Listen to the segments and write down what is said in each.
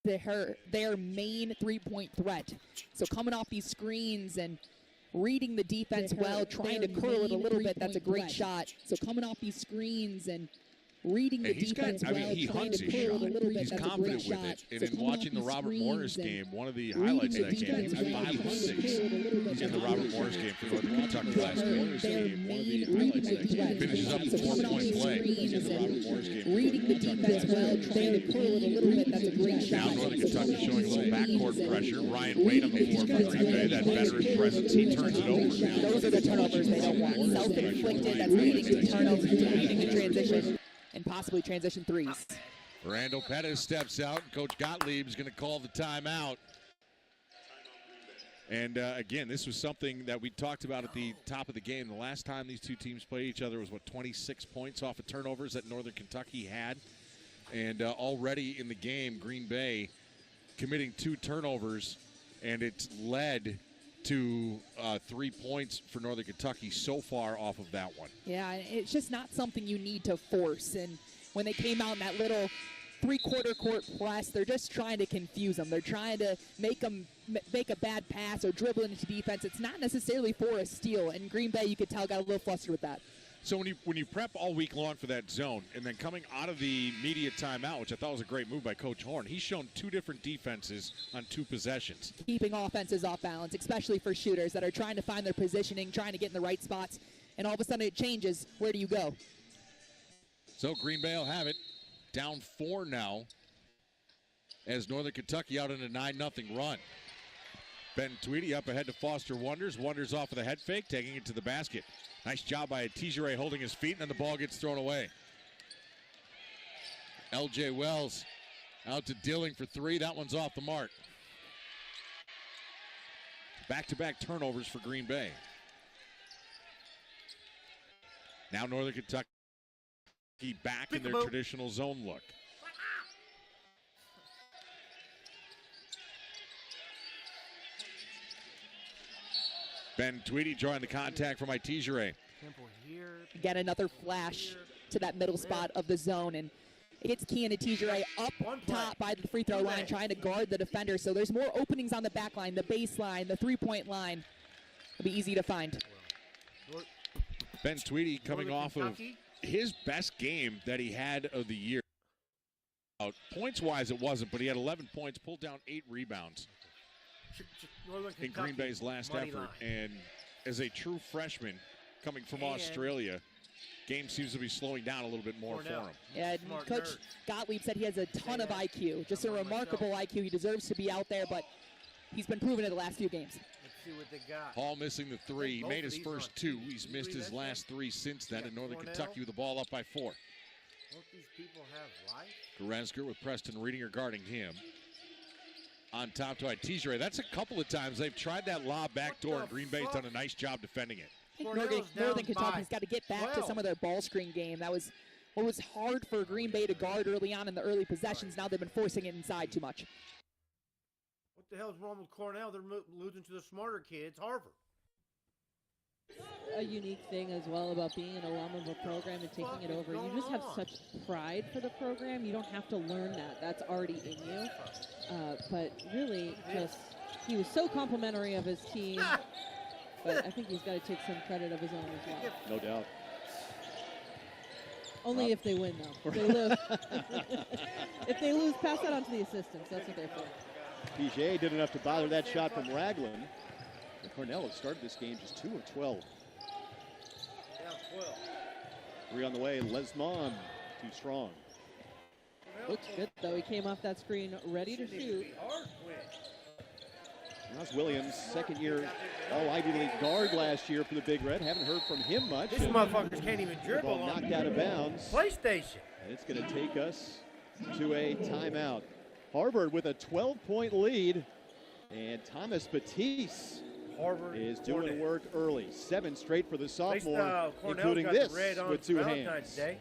their main three-point threat. So coming off these screens and reading the defense well, trying to curl it a little bit, that's a great shot. So coming off these screens and reading the defense well, he trying hunts to his curl shot. it a little bit, He's that's a confident great with shot. it. And So in watching the Robert Morris game, one of the reading highlights of that the game, he was defense 5 of well, 6 in the Robert Morris game for Northern Kentucky last their week. main three-point threat. Finishes up So the coming off 4-point these play screens in the and Robert Morris game. reading the defense well, trying to curl it a little bit, that's a great shot. Now Northern Kentucky showing a little backcourt pressure. Ryan Wade on the floor for Green Bay, that veteran presence. He turns it over now. Those are the turnovers they don't want. Self-inflicted, that's leading to turnovers, leading to transition, and possibly transition threes. Randall Pettis steps out. Coach Gottlieb's going to call the timeout. And again, this was something that we talked about at the top of the game. The last time these two teams played each other was, 26 points off of turnovers that Northern Kentucky had. And already in the game, Green Bay committing 2 turnovers, and it's led to 3 points for Northern Kentucky so far off of that one. Yeah, it's just not something you need to force. And when they came out in that little three-quarter court press, they're just trying to confuse them. They're trying to make them make a bad pass or dribble into defense. It's not necessarily for a steal, and Green Bay, you could tell, got a little flustered with that. So when you prep all week long for that zone, and then coming out of the media timeout, which I thought was a great move by Coach Horn, he's shown 2 different defenses on 2 possessions. Keeping offenses off balance, especially for shooters that are trying to find their positioning, trying to get in the right spots, and all of a sudden it changes. Where do you go? So Green Bay will have it. Down 4 now as Northern Kentucky out in a 9-0 run. Ben Tweedy up ahead to Foster Wonders. Wonders off of the head fake, taking it to the basket. Nice job by Tijere holding his feet, and then the ball gets thrown away. L.J. Wells out to Dilling for 3. That one's off the mark. Back-to-back turnovers for Green Bay. Now Northern Kentucky back in their traditional zone look. Ben Tweedy drawing the contact from Tijere. Get another flash to that middle spot of the zone, and it hits Kean Tijere up top by the free throw line, trying to guard the defender. So there's more openings on the back line, the baseline, the three-point line. It'll be easy to find. Ben Tweedy coming off of his best game that he had of the year. Points-wise, it wasn't, but he had 11 points, pulled down 8 rebounds in Green Bay's last effort. And as a true freshman coming from Australia, game seems to be slowing down a little bit more for him. Yeah, Coach Gottlieb said he has a ton of IQ, just a remarkable IQ. He deserves to be out there, but he's been proven it the last few games. See what they got. Hall missing the 3. He made his first 2. He's missed his last 3 since then, and Northern Kentucky with the ball up by 4. Don't these people have life? Goretzka with Preston Reedinger guarding him. On top to Tijere. That's a couple of times they've tried that lob backdoor, and Green Bay's done a nice job defending it. I think Northern Kentucky's got to get back to some of their ball screen game. That was what was hard for Green Bay to guard early on in the early possessions. Now they've been forcing it inside too much. What the hell's wrong with Cornell? They're losing to the smarter kids, Harvard. A unique thing as well about being an alum of a program and taking it over. You just have such pride for the program. You don't have to learn that. That's already in you. But really, he was so complimentary of his team. But I think he's got to take some credit of his own as well. No doubt. Only if they win, though. If they lose, if they lose, pass that on to the assistants. That's what they're for. PJ did enough to bother that shot from Ragland. And Cornell has started this game just 2 of 12. Down 12. 3 on the way. Lesmond too strong. Looks good, though. He came off that screen ready to shoot. Ross Williams, second-year All-Ivy League guard last year for the Big Red. Haven't heard from him much. These motherfuckers can't even dribble. Ball knocked out of bounds. PlayStation. And it's going to take us to a timeout. Harvard with a 12-point lead. And Thomas Batiste is doing work early. 7 straight for the sophomore, including this with 2 hands. Day.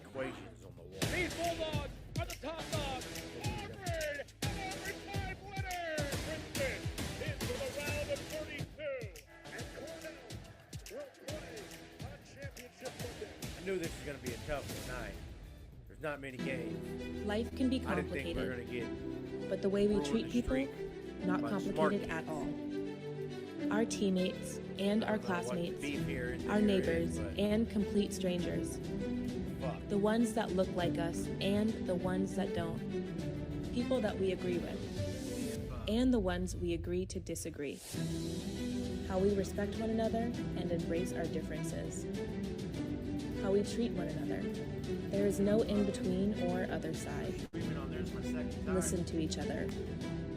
Equations on the wall. These Bulldogs are the top dogs. Harvard, an overtime winner. Princeton into the round of 32. And Cornell will play on championship Sunday. I knew knew this was going to be a tough night. There's not many games. Life can be I didn't think we were complicated, going to get but the way we ruined treat the people, streak not by smart complicated at kids. all. Our teammates and our I don't know what classmates, beef here in our here neighbors, is, but and complete strangers. fuck. The ones that look like us and the ones that don't. People that we agree with, and the ones we agree to disagree. How we respect one another and embrace our differences. How we treat one another. There is no in-between or other side. Screaming on there's my second time. Listen to each other.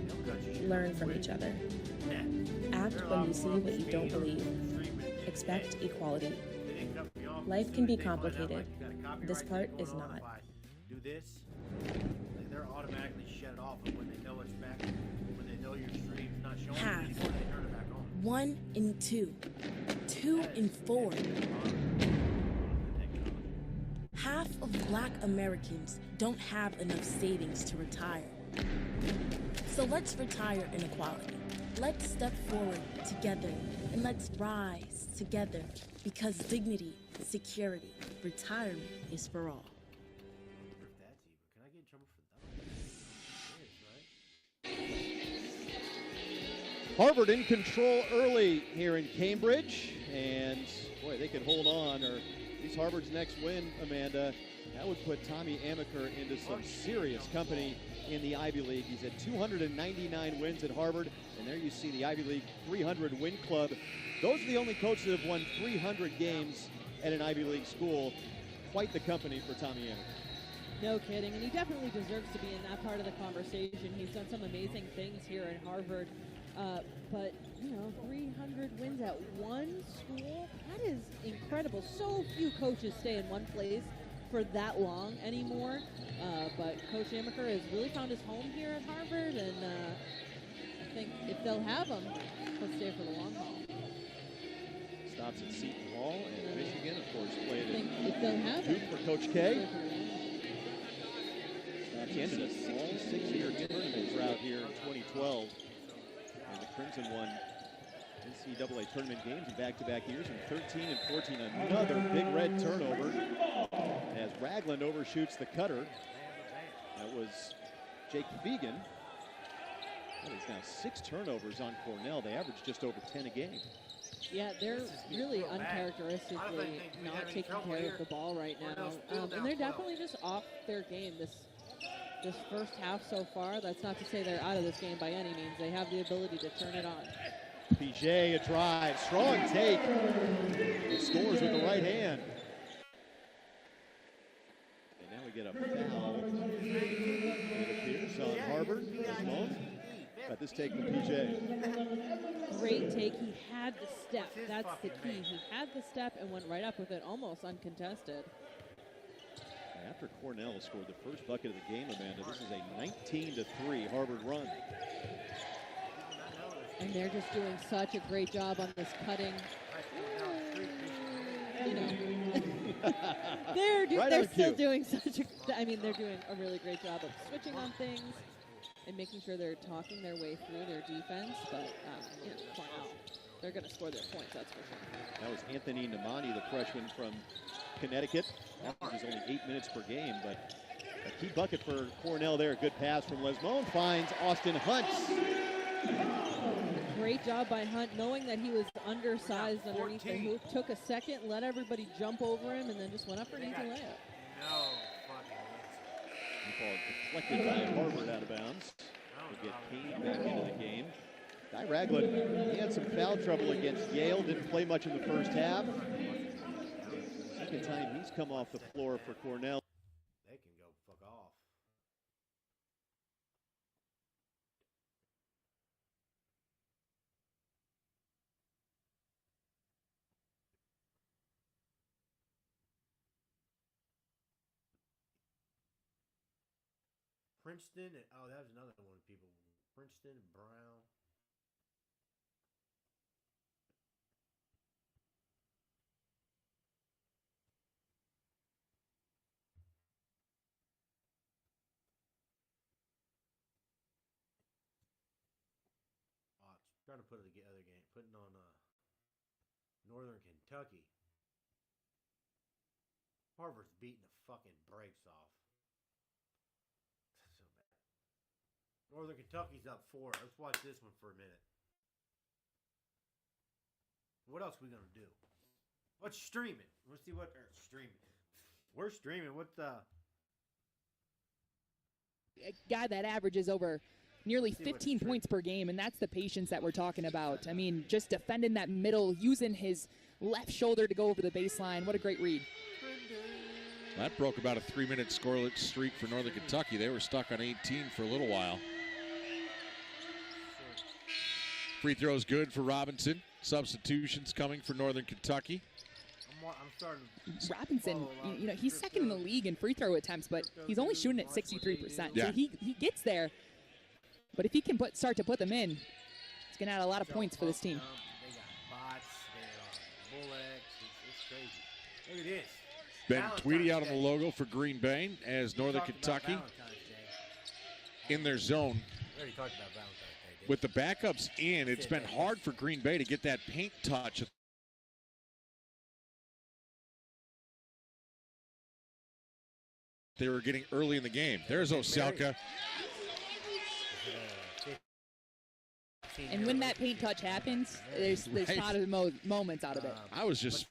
Don't cut your shit Learn off from quick. each other. Yeah. Act They're a when lot you see more what you don't speed on believe. the street than Expect they- equality. they didn't cut me off. Life As can soon be as they find out, complicated. like, you got a copyright This thing part going is on, not. if I do this, like, they're automatically shut off, and when they know it's back, when they know your stream's not showing Half. anymore, they turn it back on. 1 in 2. 2 in 4. Half of Black Americans don't have enough savings to retire. So let's retire inequality. Let's step forward together and let's rise together because dignity, security, retirement is for all. If that's even, can I get in trouble for that? It is, right? Harvard in control early here in Cambridge, and boy, they can hold on, or at least Harvard's next win, Amanda, that would put Tommy Amaker into some serious company in the Ivy League. He's at 299 wins at Harvard, and there you see the Ivy League 300 win club. Those are the only coaches that have won 300 games at an Ivy League school. Quite the company for Tommy Amaker. No kidding, and he definitely deserves to be in that part of the conversation. He's done some amazing things here at Harvard, but, 300 wins at one school, that is incredible. So few coaches stay in one place for that long anymore, but Coach Amaker has really found his home here at Harvard, and I think if they'll have him, he'll stay for the long haul. Stops at Seton Hall, and Michigan, of course, played I think at if they'll have Duke him, for Coach he'll K. stay for the long haul. He ended a all 6-year tournament drought here in 2012. And the Crimson won NCAA tournament games in back-to-back years in 13 and 14. Another big red turnover as Ragland overshoots the cutter. That was Jake Fegan. That is now 6 turnovers on Cornell. They average just over 10 a game. Yeah, they're really uncharacteristically not taking care of the ball right now, and they're definitely just off their game this first half so far. That's not to say they're out of this game by any means. They have the ability to turn it on. PJ, a drive, strong take. He scores with the right hand. And now we get a foul. It appears on Harvard. Sloan. Got this take from PJ. Great take. He had the step. That's the key. He had the step and went right up with it, almost uncontested. After Cornell scored the first bucket of the game, Amanda, this is a 19-3 Harvard run. And they're just doing such a great job on this cutting. They're still doing they're doing a really great job of switching on things and making sure they're talking their way through their defense. But, Cornell, they're going to score their points, that's for sure. That was Anthony Namani, the freshman from Connecticut. Averages only 8 minutes per game, but a key bucket for Cornell there. Good pass from Lesmone, finds Austin Hunt. Great job by Hunt, knowing that he was undersized underneath the hoop. Took a second, let everybody jump over him, and then just went up for an easy layup. No fucking The ball deflected by Harvard out of bounds. We'll get Payne back into the game. Guy Ragland, he had some foul trouble against Yale, didn't play much in the first half. Second time he's come off the floor for Cornell. They can go fuck off. Princeton, and, oh, that was another one. People, Princeton, Brown. Trying to put it together game, putting on Northern Kentucky. Harvard's beating the fucking brakes off. So bad. Northern Kentucky's up 4. Let's watch this one for a minute. What else are we going to do? What's streaming? Let's see what they're streaming. We're streaming. What's a guy that averages over nearly 15 points per game, and that's the patience that we're talking about. I mean, just defending that middle, using his left shoulder to go over the baseline. What a great read. That broke about a 3-minute scoreless streak for Northern Kentucky. They were stuck on 18 for a little while. Free throws good for Robinson. Substitutions coming for Northern Kentucky. I'm starting. Robinson, you know, he's second in the league in free throw attempts, but he's only shooting at 63%. Yeah. So he gets there. But if he can start to put them in, it's going to add a lot of points for this team. They got bots, they are bullets. It's crazy. Look at this. Ben Valentine's Tweedy out on Day. the logo for Green Bay as Northern Talked about Kentucky Valentine's Day. in their zone. We already talked about Valentine's Day, didn't With the backups in, it's been hard for Green Bay to get that paint touch. They were getting early in the game. There's Oselka. And when that paint touch happens, there's Right. positive moments out of it. I was just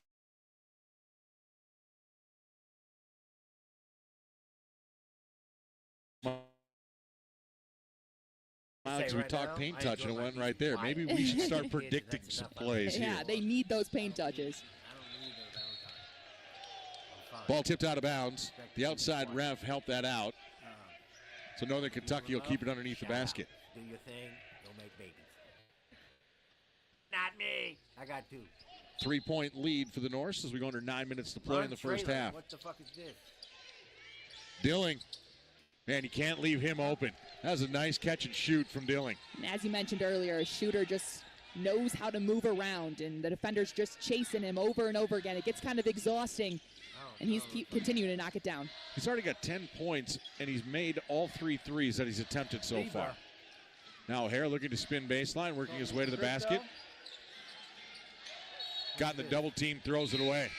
as we right talked now, paint I touch, and it enjoy went my right there. peace. Maybe we should start Kids, predicting that's some enough. plays Yeah, here. they need those paint touches. I don't need no Valentine. I'm fine. Ball tipped out of bounds. The outside ref helped that out. So Northern Kentucky will keep it underneath the basket. Do your thing. Don't make babies. Not me. I got 2. 3-point lead for the Norse as we go under 9 minutes to play in the first Trailer. half. What the fuck is this? Dilling. Man, you can't leave him open. That was a nice catch and shoot from Dilling. And as you mentioned earlier, a shooter just knows how to move around, and the defender's just chasing him over and over again. It gets kind of exhausting, and he's continuing to knock it down. He's already got 10 points, and he's made all 3 threes that he's attempted so far. Now O'Hare looking to spin baseline, working his way to the basket. Got in the double team, throws it away.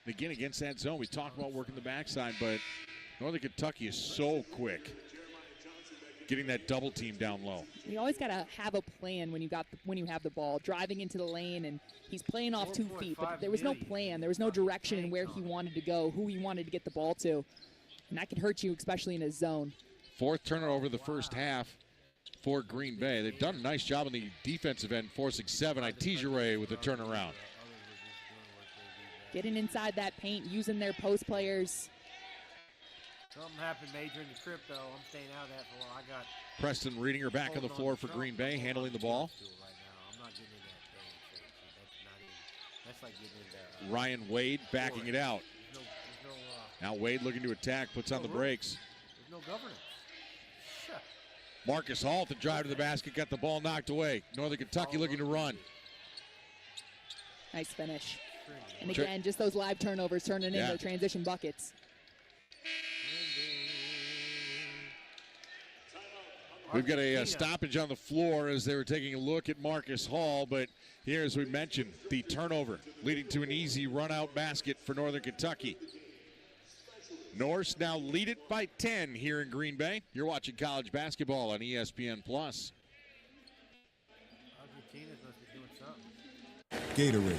And again, against that zone, we talked about working the backside, but Northern Kentucky is so quick getting that double team down low. You always got to have a plan when you have the ball, driving into the lane, and he's playing off 2 feet. But there was no plan. There was no direction in where he wanted to go, who he wanted to get the ball to. And that can hurt you, especially in his zone. 4th turnover of the first half for Green Bay. They've done a nice job on the defensive end, forcing 7. Itijere with a turnaround. Getting inside that paint, using their post players. Something happened major in the crypto. I'm staying out of that for a while. I got Preston reading her back on the floor for Green Bay, handling the ball. right now. I'm not getting into that thing. That's not even. That's like getting into. Ryan Wade backing it out. There's Now Wade looking to attack, puts on the brakes. no governance. Shut. Marcus Hall to drive to the basket, got the ball knocked away. Northern Kentucky looking to run. Nice finish. And again, just those live turnovers turning into transition buckets. We've got a stoppage on the floor as they were taking a look at Marcus Hall, but here, as we mentioned, the turnover leading to an easy run-out basket for Northern Kentucky. Norse now lead it by 10 here in Green Bay. You're watching college basketball on ESPN+. Argentina's must be doing something. Gatorade,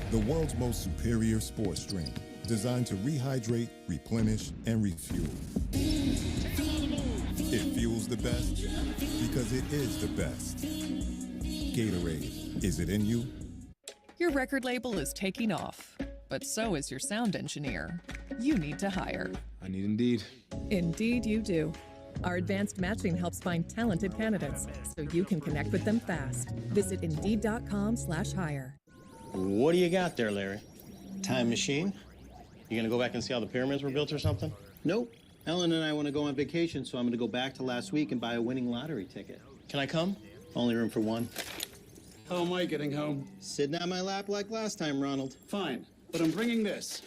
the world's most superior sports drink, designed to rehydrate, replenish, and refuel. It fuels the best because it is the best. Gatorade, is it in you? Your record label is taking off, but so is your sound engineer. You need to hire. I need Indeed. Indeed you do. Our advanced matching helps find talented candidates so you can connect with them fast. Visit Indeed.com/hire. What do you got there, Larry? Time machine? You gonna go back and see how the pyramids were built or something? Nope. Ellen and I want to go on vacation, so I'm going to go back to last week and buy a winning lottery ticket. Can I come? Only room for one. How am I getting home? Sitting on my lap like last time, Ronald. Fine, but I'm bringing this.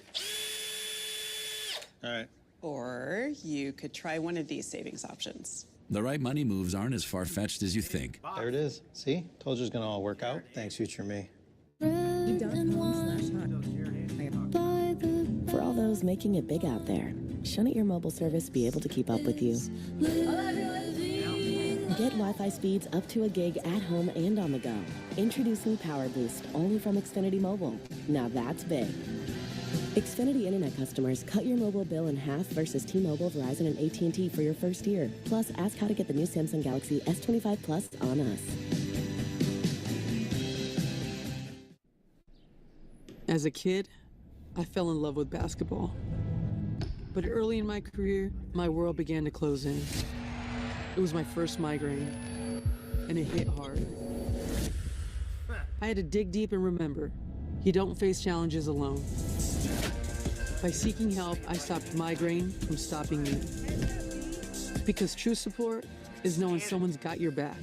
All right. Or you could try one of these savings options. The right money moves aren't as far-fetched as you think. There it is. See? Told you it's going to all work out. Thanks, future me. Indeed.com/hire. those making it big out there, shouldn't your mobile service be able to keep up with you? Get Wi-Fi speeds up to a gig at home and on the go. Introducing Power Boost, only from Xfinity Mobile. Now that's big. Xfinity Internet customers, cut your mobile bill in half versus T-Mobile, Verizon, and AT&T for your first year. Plus, ask how to get the new Samsung Galaxy S25 Plus on us. As a kid, I fell in love with basketball. But early in my career, my world began to close in. It was my first migraine, and it hit hard. I had to dig deep and remember, you don't face challenges alone. By seeking help, I stopped migraine from stopping me. Because true support is knowing someone's got your back.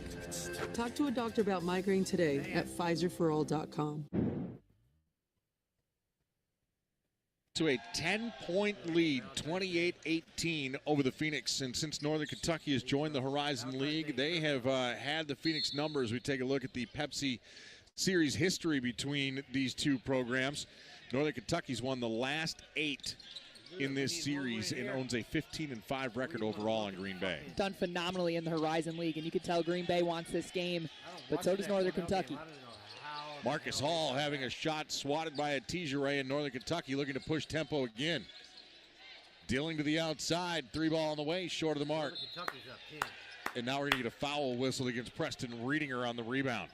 Talk to a doctor about migraine today at PfizerForAll.com. To a 10-point lead, 28-18 over the Phoenix. And since Northern Kentucky has joined the Horizon League, they have had the Phoenix numbers. We take a look at the Pepsi Series history between these two programs. Northern Kentucky's won the last 8 in this series and owns a 15-5 record overall in Green Bay. Done phenomenally in the Horizon League, and you can tell Green Bay wants this game, but so does Northern Kentucky. Marcus Hall having a shot swatted by a Tijeray in Northern Kentucky, looking to push tempo again. Dealing to the outside, 3-ball on the way, short of the mark. And now we're going to get a foul whistle against Preston Reedinger on the rebound.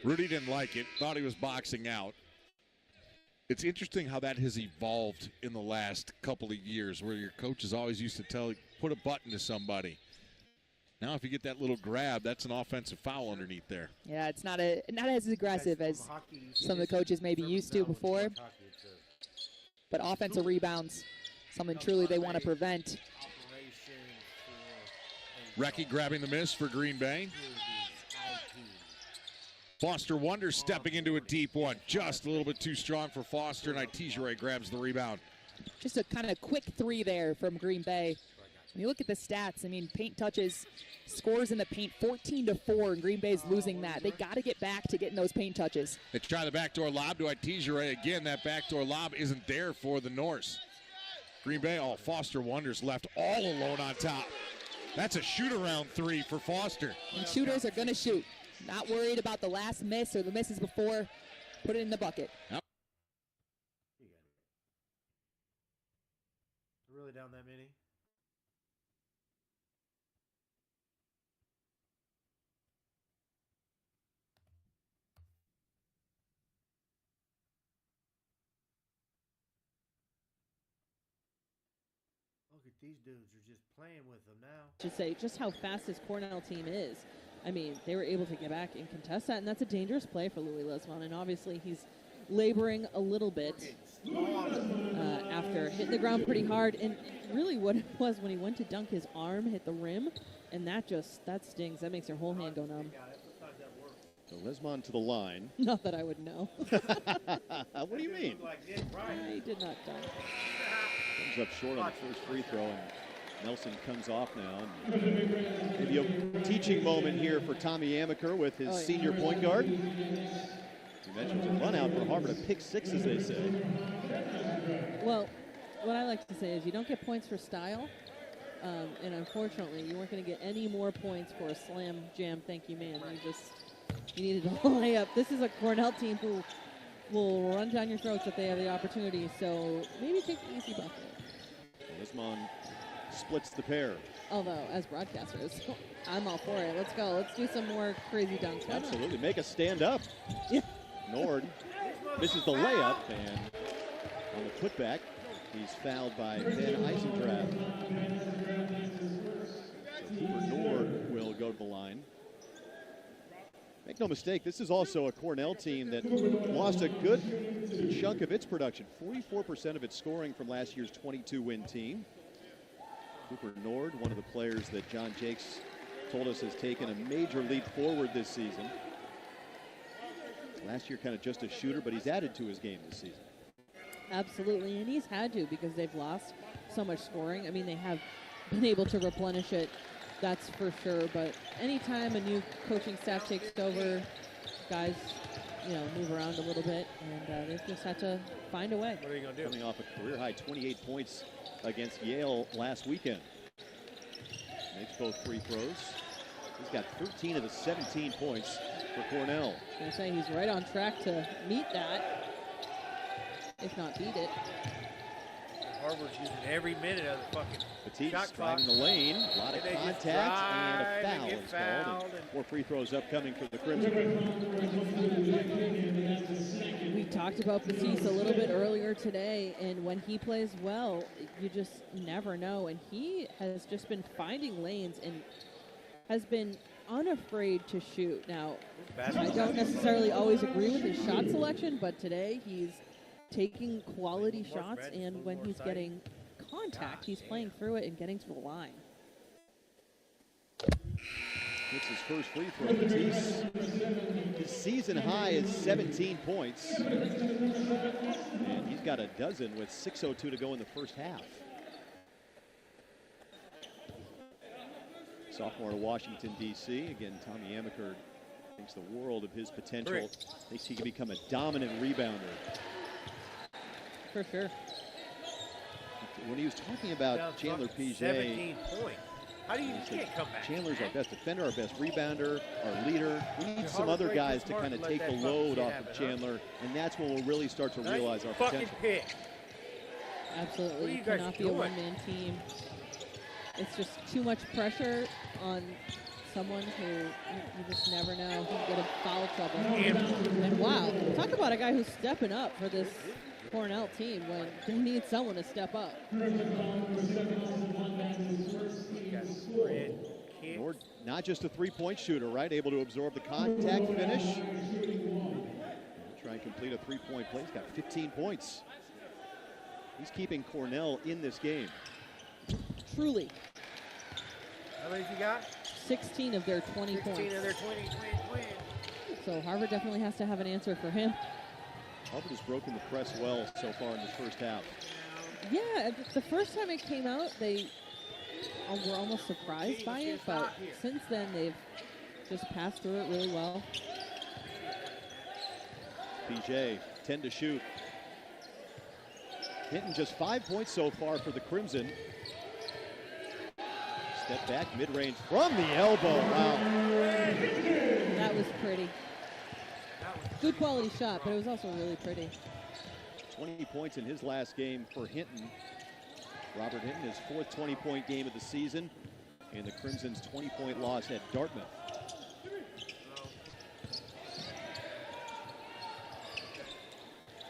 Rudy didn't like it, thought he was boxing out. It's interesting how that has evolved in the last couple of years, where your coaches always used to tell you, put a button to somebody. Now if you get that little grab, that's an offensive foul underneath there. Yeah, it's not as aggressive as some of the coaches may be used to before. But offensive rebounds, something truly they want to prevent. Recchi grabbing the miss for Green Bay. Foster Wonder stepping into a deep one. Just a little bit too strong for Foster, and Tijeray grabs the rebound. Just a kind of quick 3 there from Green Bay. When you look at the stats, I mean, paint touches, scores in the paint 14-4, and Green Bay's losing that. They got to get back to getting those paint touches. They try the backdoor lob to Tijeray again. That backdoor lob isn't there for the Norse. Green Bay, Foster Wonder's left all alone on top. That's a shoot-around 3 for Foster. And shooters are going to shoot. Not worried about the last miss or the misses before. Put it in the bucket. Yep. Really down that many? Look at these dudes are just playing with them now. To say just how fast this Cornell team is. I mean, they were able to get back and contest that, and that's a dangerous play for Louis Lisbon. And obviously, he's laboring a little bit after hitting the ground pretty hard. And really, what it was when he went to dunk, his arm hit the rim, and that stings. That makes your whole hand go numb. So Lisbon to the line. Not that I would know. What do you mean? I did not dunk. Comes up short on the first free throw, and Nelson comes off now. Maybe a teaching moment here for Tommy Amaker with his senior point guard. He mentions a run out for Harvard, a pick 6, as they say. Well, what I like to say is you don't get points for style, and unfortunately, you weren't going to get any more points for a slam jam thank you man. You needed to lay up. This is a Cornell team who will run down your throats if they have the opportunity, so maybe take the easy bucket. Lisbon splits the pair. Although, as broadcasters, I'm all for it. Let's go. Let's do some more crazy dunks. Absolutely. Make us stand up. Yeah. Nord misses the layup, and on the putback, he's fouled by Ben Eisendrath. So Cooper Nord will go to the line. Make no mistake, this is also a Cornell team that lost a good chunk of its production. 44% of its scoring from last year's 22-win team. Cooper Nord, one of the players that John Jakes told us has taken a major leap forward this season. Last year kind of just a shooter, but he's added to his game this season. Absolutely, and he's had to because they've lost so much scoring. I mean, they have been able to replenish it, that's for sure. But anytime a new coaching staff takes over, guys move around a little bit, and they've just had to find a way. What are you going to do? Coming off a career-high 28 points against Yale last weekend. Makes both free throws. He's got 13 of the 17 points for Cornell. I was going to say, he's right on track to meet that, if not beat it. Harvard's using every minute of the fucking Batiste shot clock. driving the lane, a lot of And they just contact, and a drive foul and get is called. fouled And more free throws upcoming for the Crimson. We talked about Batiste a little bit earlier today, and when he plays well, you just never know. And he has just been finding lanes and has been unafraid to shoot. Now, I don't necessarily always agree with his shot selection, but today he's taking quality shots, and when he's getting contact, he's playing through it and getting to the line. Gets his first free throw, Batiste. His season high is 17 points. And he's got a dozen with 6:02 to go in the first half. Sophomore to Washington, D.C. Again, Tommy Amaker thinks the world of his potential. Thinks he can become a dominant rebounder. For sure. When he was talking about Chandler Piget, 17 points. How do you can't come back? Chandler's our best defender, our best rebounder, our leader. We need some other guys to kind of take the load off of Chandler, and that's when we'll really start to realize our potential. Absolutely. You cannot be a one-man team. It's just too much pressure on someone who you just never know who can get in foul trouble. And wow, talk about a guy who's stepping up for this Cornell team when they need someone to step up. Nord, not just a three-point shooter, right? Able to absorb the contact finish. Try and complete a three-point play. He's got 15 points. He's keeping Cornell in this game. Truly. How many you got? 16 of their 20 16 points. of their 20. So Harvard definitely has to have an answer for him. Harvard has broken the press well so far in this first half. Yeah, the first time it came out, they were almost surprised by it, but since then they've just passed through it really well. PJ, 10 to shoot. Hinton just 5 points so far for the Crimson. Step back, mid-range from the elbow. Wow. That was pretty. Good quality shot, but it was also really pretty. 20 points in his last game for Hinton. Robert Hinton, his fourth 20-point game of the season, and the Crimson's 20-point loss at Dartmouth.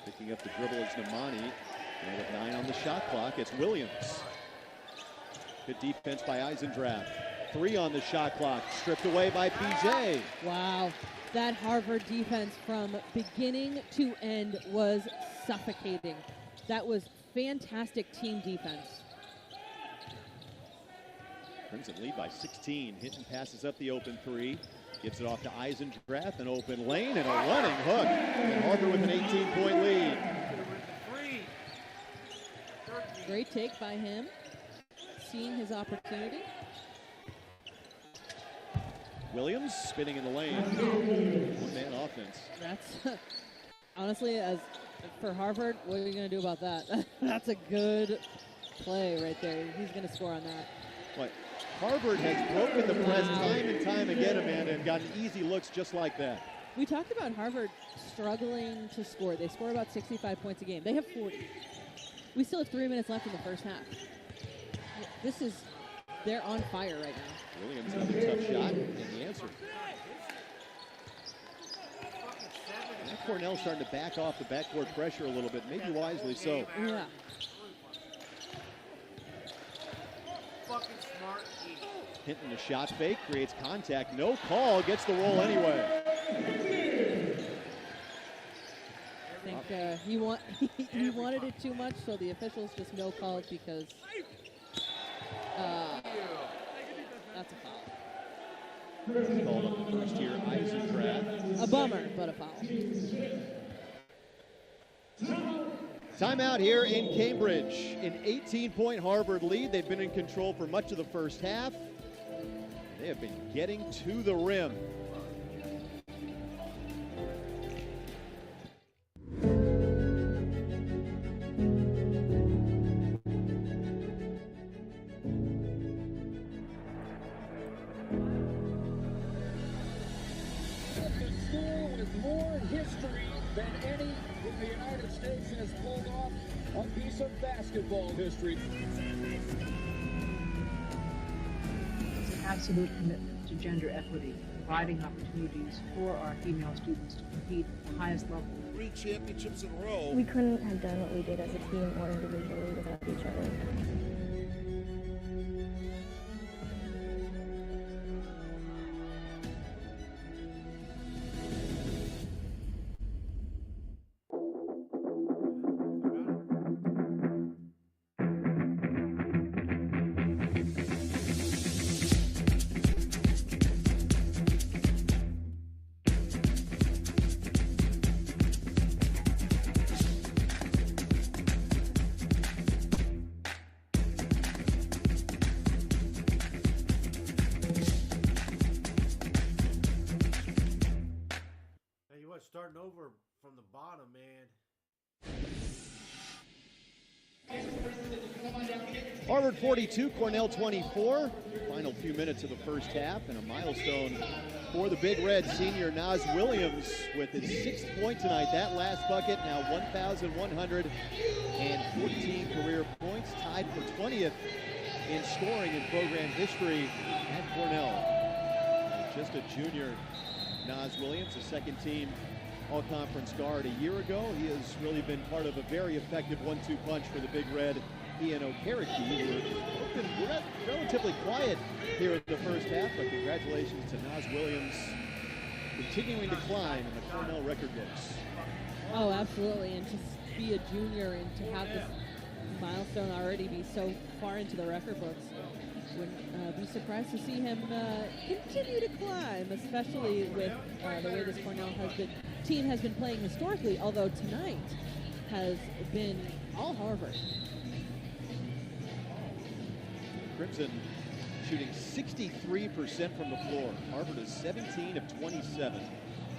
Picking up the dribble is Namani, and with 9 on the shot clock, it's Williams. Good defense by Eisendrath. 3 on the shot clock, stripped away by PJ. Wow, that Harvard defense from beginning to end was suffocating. That was fantastic team defense. Crimson lead by 16. Hinton passes up the open 3. Gives it off to Eisendrath, an open lane, and a running hook. And Harvard with an 18-point lead. Great take by him, seeing his opportunity. Williams spinning in the lane. One-man offense. That's, honestly, as for Harvard, what are you going to do about that? That's a good play right there. He's going to score on that. What? Harvard has broken the press time and time again, Amanda, and gotten easy looks just like that. We talked about Harvard struggling to score. They score about 65 points a game. They have 40. We still have 3 minutes left in the first half. They're on fire right now. Williams, another tough shot, and the answer. Now Cornell's starting to back off the backcourt pressure a little bit, maybe wisely so. Yeah. Hinton a shot fake, creates contact, no call, gets the roll anyway. I think he wanted it too much, so the officials just no called because that's a foul. Called on the first year, Eisendrath. A bummer, but a foul. Timeout here in Cambridge. An 18-point Harvard lead. They've been in control for much of the first half. They have been getting to the rim. than any in the United States has pulled off a piece of basketball history. It's an absolute commitment to gender equity, providing opportunities for our female students to compete at the highest level. 3 championships in a row. We couldn't have done what we did as a team or individually without each other. Starting over from the bottom, man. Harvard 42, Cornell 24. Final few minutes of the first half, and a milestone for the Big Red. Senior Naz Williams with his 6th point tonight. That last bucket, now 1,114 career points, tied for 20th in scoring in program history at Cornell. Just a junior, Naz Williams, a second-team all-conference guard a year ago. He has really been part of a very effective 1-2 punch for the Big Red. He and Okereke, who have been relatively quiet here in the first half, but congratulations to Naz Williams, continuing to climb in the Cornell record books. Oh, absolutely, and to be a junior and to have this milestone already be so far into the record books, wouldn't be surprised to see him continue to climb, especially with the way this Cornell team has been playing historically, although tonight has been all Harvard. Crimson shooting 63% from the floor. Harvard is 17 of 27.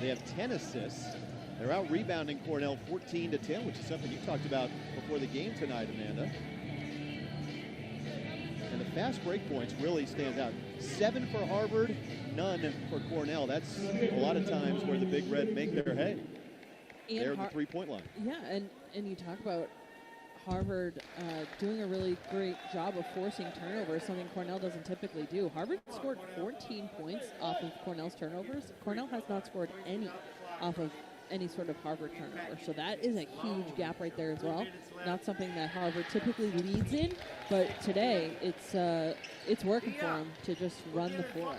They have 10 assists. They're out rebounding Cornell 14-10, which is something you talked about before the game tonight, Amanda. And the fast break points really stands out. 7 for Harvard, none for Cornell. That's a lot of times where the Big Red make their hay. And they're at the three-point line. Yeah, and you talk about Harvard doing a really great job of forcing turnovers, something Cornell doesn't typically do. Harvard scored 14 points off of Cornell's turnovers. Cornell has not scored any off of any sort of Harvard turnover. So that is a huge gap right there as well. Not something that Harvard typically leads in, but today it's working for them to just run the floor.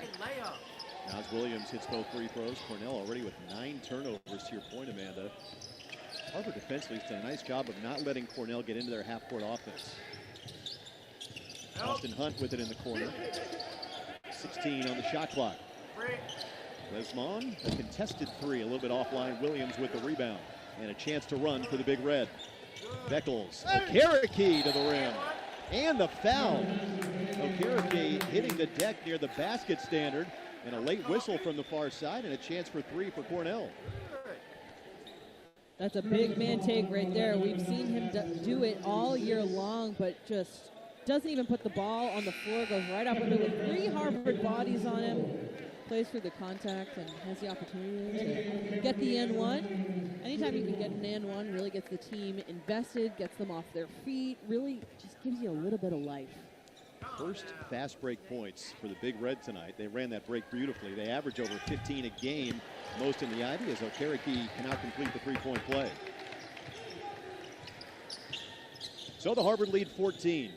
Naz Williams hits both free throws. Cornell already with 9 turnovers, to your point, Amanda. Harvard defensively has done a nice job of not letting Cornell get into their half-court offense. Austin Hunt with it in the corner. 16 on the shot clock. Lesmond, a contested 3, a little bit offline. Williams with the rebound. And a chance to run for the Big Red. Beckles, Okereke to the rim. And the foul. Okereke hitting the deck near the basket standard. And a late whistle from the far side, and a chance for 3 for Cornell. That's a big man take right there. We've seen him do it all year long, but just doesn't even put the ball on the floor, goes right up with it with 3 Harvard bodies on him. Plays through the contact and has the opportunity to get the N1. Anytime you can get an N1, really gets the team invested, gets them off their feet, really just gives you a little bit of life. First fast break points for the Big Red tonight. They ran that break beautifully. They average over 15 a game, most in the Ivy, as Okereke cannot complete the 3-point play. So the Harvard lead 14.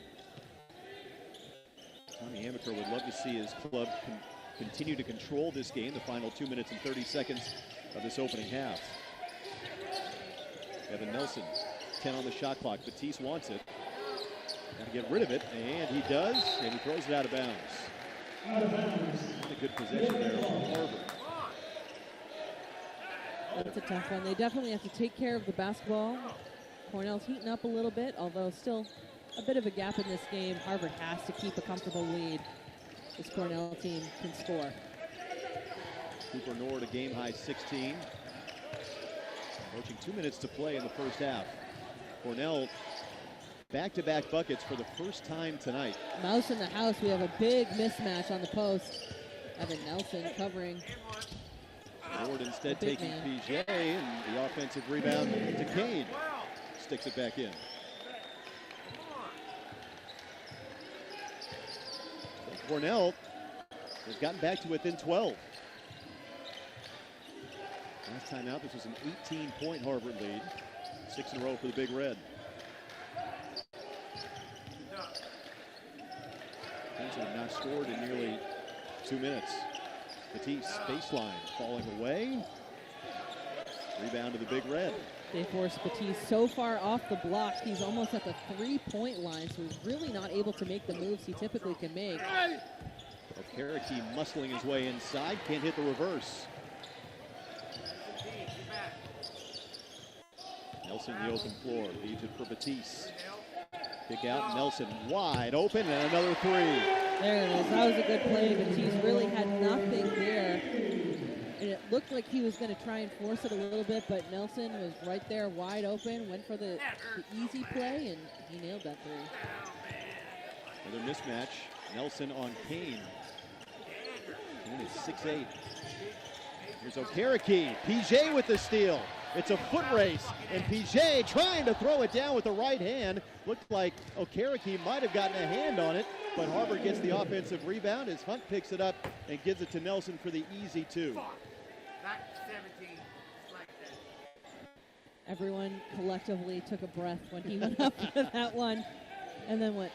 Tommy Amaker would love to see his club continue to control this game, the final 2 minutes and 30 seconds of this opening half. Evan Nelson, 10 on the shot clock. Batiste wants it. Got to get rid of it, and he does, and he throws it out of bounds. Not a good possession there for Harvard. That's a tough one. They definitely have to take care of the basketball. Cornell's heating up a little bit, although still a bit of a gap in this game. Harvard has to keep a comfortable lead. This Cornell team can score. Cooper Nord, a game-high 16. Approaching 2 minutes to play in the first half. Cornell back-to-back buckets for the first time tonight. Mouse in the house. We have a big mismatch on the post. Evan Nelson covering. Ward instead taking PJ, and the offensive rebound to Kane. Sticks it back in. Cornell has gotten back to within 12. Last time out, this was an 18-point Harvard lead. 6 in a row for the Big Red. Teams have not scored in nearly 2 minutes. Matisse, baseline, falling away. Rebound to the Big Red. They forced Batiste so far off the block, he's almost at the 3-point line, so he's really not able to make the moves he typically can make. Okereke muscling his way inside, can't hit the reverse. Nelson the open floor, leaves it for Batiste. Kick out, Nelson wide open, and another three. There it is, that was a good play. Batiste really had nothing there. And it looked like he was going to try and force it a little bit, but Nelson was right there wide open, went for the easy play, and he nailed that three. Another mismatch, Nelson on Kane. Kane is 6'8". Here's Okereke, PJ with the steal. It's a foot race, and PJ trying to throw it down with the right hand. Looked like Okereke might have gotten a hand on it, but Harvard gets the offensive rebound as Hunt picks it up and gives it to Nelson for the easy two. Everyone collectively took a breath when he went up for that one, and then went,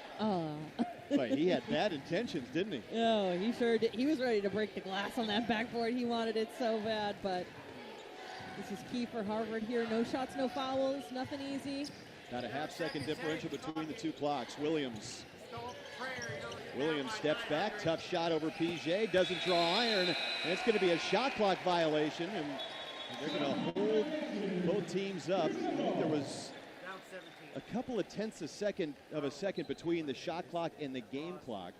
But he had bad intentions, didn't he? Oh, he sure did. He was ready to break the glass on that backboard. He wanted it so bad, but this is key for Harvard here. No shots, no fouls, nothing easy. Got a half-second differential between the two clocks. Williams steps back, tough shot over PJ, doesn't draw iron, and it's going to be a shot clock violation, and they're going to hold both teams up. There was a couple of tenths of a second between the shot clock and the game clock.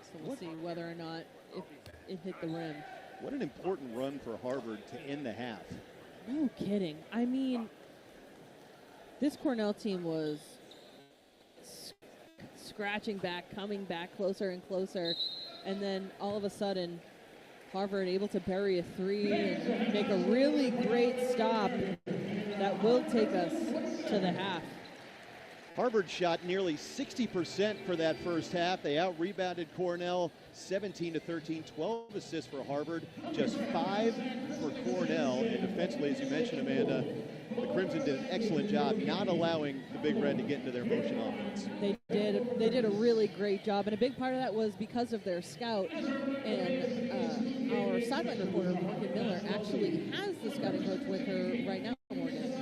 So we'll see whether or not it hit the rim. What an important run for Harvard to end the half. No kidding. I mean, this Cornell team was scratching back, coming back closer and closer, and then all of a sudden, Harvard able to bury a three and make a really great stop that will take us to the half. Harvard shot nearly 60% for that first half. They out-rebounded Cornell 17-13, 12 assists for Harvard, just 5 for Cornell. And defensively, as you mentioned, Amanda, the Crimson did an excellent job not allowing the Big Red to get into their motion offense. They did a really great job, and a big part of that was because of their scout. And our sideline reporter, Morgan Miller, actually has the scouting coach with her right now, Morgan.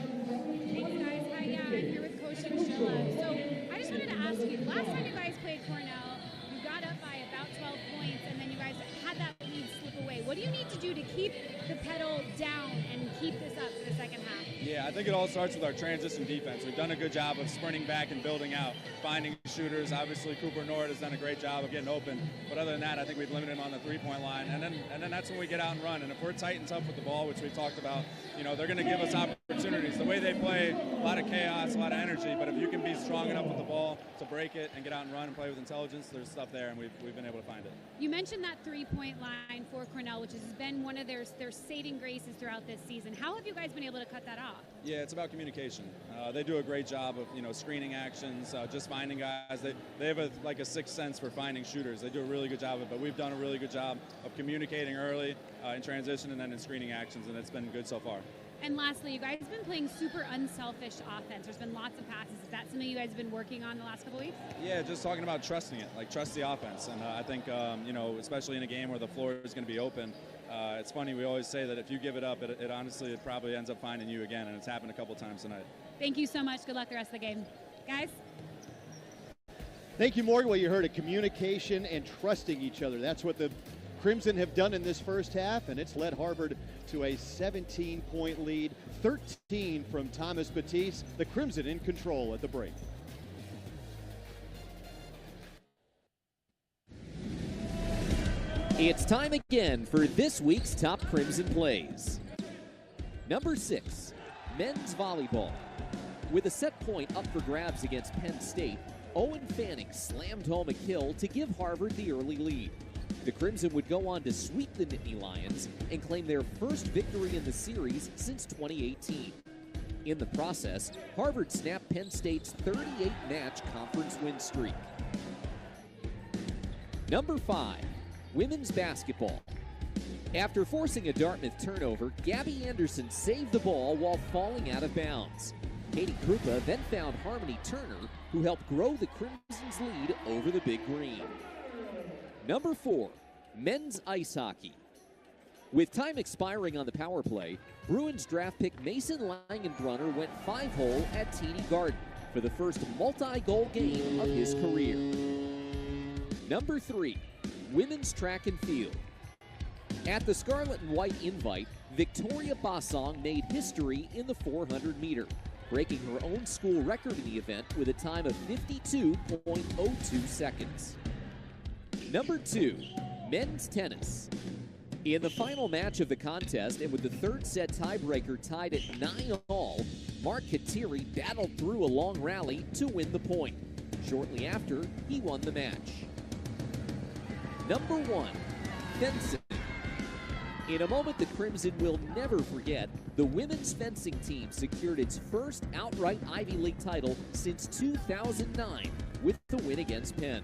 Thanks, guys. Hi, yeah, I'm here with Coach Shilla. So I just wanted to ask you, last time you guys played Cornell, you got up by about 12 points, and then you guys had that lead slip away. What do you need to do to keep the pedal down and keep this up for the second half? Yeah, I think it all starts with our transition defense. We've done a good job of sprinting back and building out, finding shooters. Obviously, Cooper Nord has done a great job of getting open. But other than that, I think we've limited him on the three-point line. And then that's when we get out and run. And if we're tight and tough with the ball, which we've talked about, you know, they're going to give us opportunities. The way they play, a lot of chaos, a lot of energy. But if you can be strong enough with the ball to break it and get out and run and play with intelligence, there's stuff there, and we've been able to find it. You mentioned that three-point line for Cornell, which has been one of their saving graces throughout this season. How have you guys been able to cut that off? Yeah, it's about communication. They do a great job of, you know, screening actions, just finding guys. They have a sixth sense for finding shooters. They do a really good job of it, but we've done a really good job of communicating early in transition and then in screening actions, and it's been good so far. And lastly, you guys have been playing super unselfish offense. There's been lots of passes. Is that something you guys have been working on the last couple weeks? Yeah, just talking about trusting it, like trust the offense. And I think, you know, especially in a game where the floor is going to be open, it's funny, we always say that if you give it up, it honestly, it probably ends up finding you again, and it's happened a couple times tonight. Thank you so much. Good luck the rest of the game. Guys? Thank you, Morgan. Well, you heard it, communication and trusting each other. That's what the Crimson have done in this first half, and it's led Harvard to a 17-point lead, 13 from Thomas Batiste. The Crimson in control at the break. It's time again for this week's Top Crimson Plays. Number 6, men's volleyball. With a set point up for grabs against Penn State, Owen Fanning slammed home a kill to give Harvard the early lead. The Crimson would go on to sweep the Nittany Lions and claim their first victory in the series since 2018. In the process, Harvard snapped Penn State's 38-match conference win streak. Number 5, women's basketball. After forcing a Dartmouth turnover, Gabby Anderson saved the ball while falling out of bounds. Katie Krupa then found Harmony Turner, who helped grow the Crimson's lead over the Big Green. Number 4, men's ice hockey. With time expiring on the power play, Bruins draft pick Mason Langenbrunner went 5-hole at TD Garden for the first multi-goal game of his career. Number 3, women's track and field. At the Scarlet and White Invite, Victoria Bassong made history in the 400-meter, breaking her own school record in the event with a time of 52.02 seconds. Number 2, men's tennis. In the final match of the contest, and with the third set tiebreaker tied at 9-all, Mark Katiri battled through a long rally to win the point. Shortly after, he won the match. Number 1, fencing. In a moment the Crimson will never forget, the women's fencing team secured its first outright Ivy League title since 2009 with the win against Penn.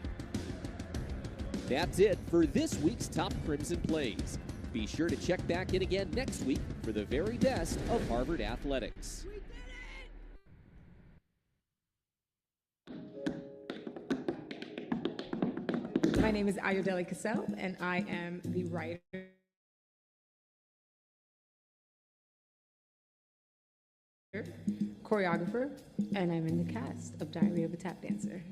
That's it for this week's Top Crimson Plays. Be sure to check back in again next week for the very best of Harvard athletics. My name is Ayodele Cassell, and I am the writer choreographer, and I'm in the cast of Diary of a Tap Dancer.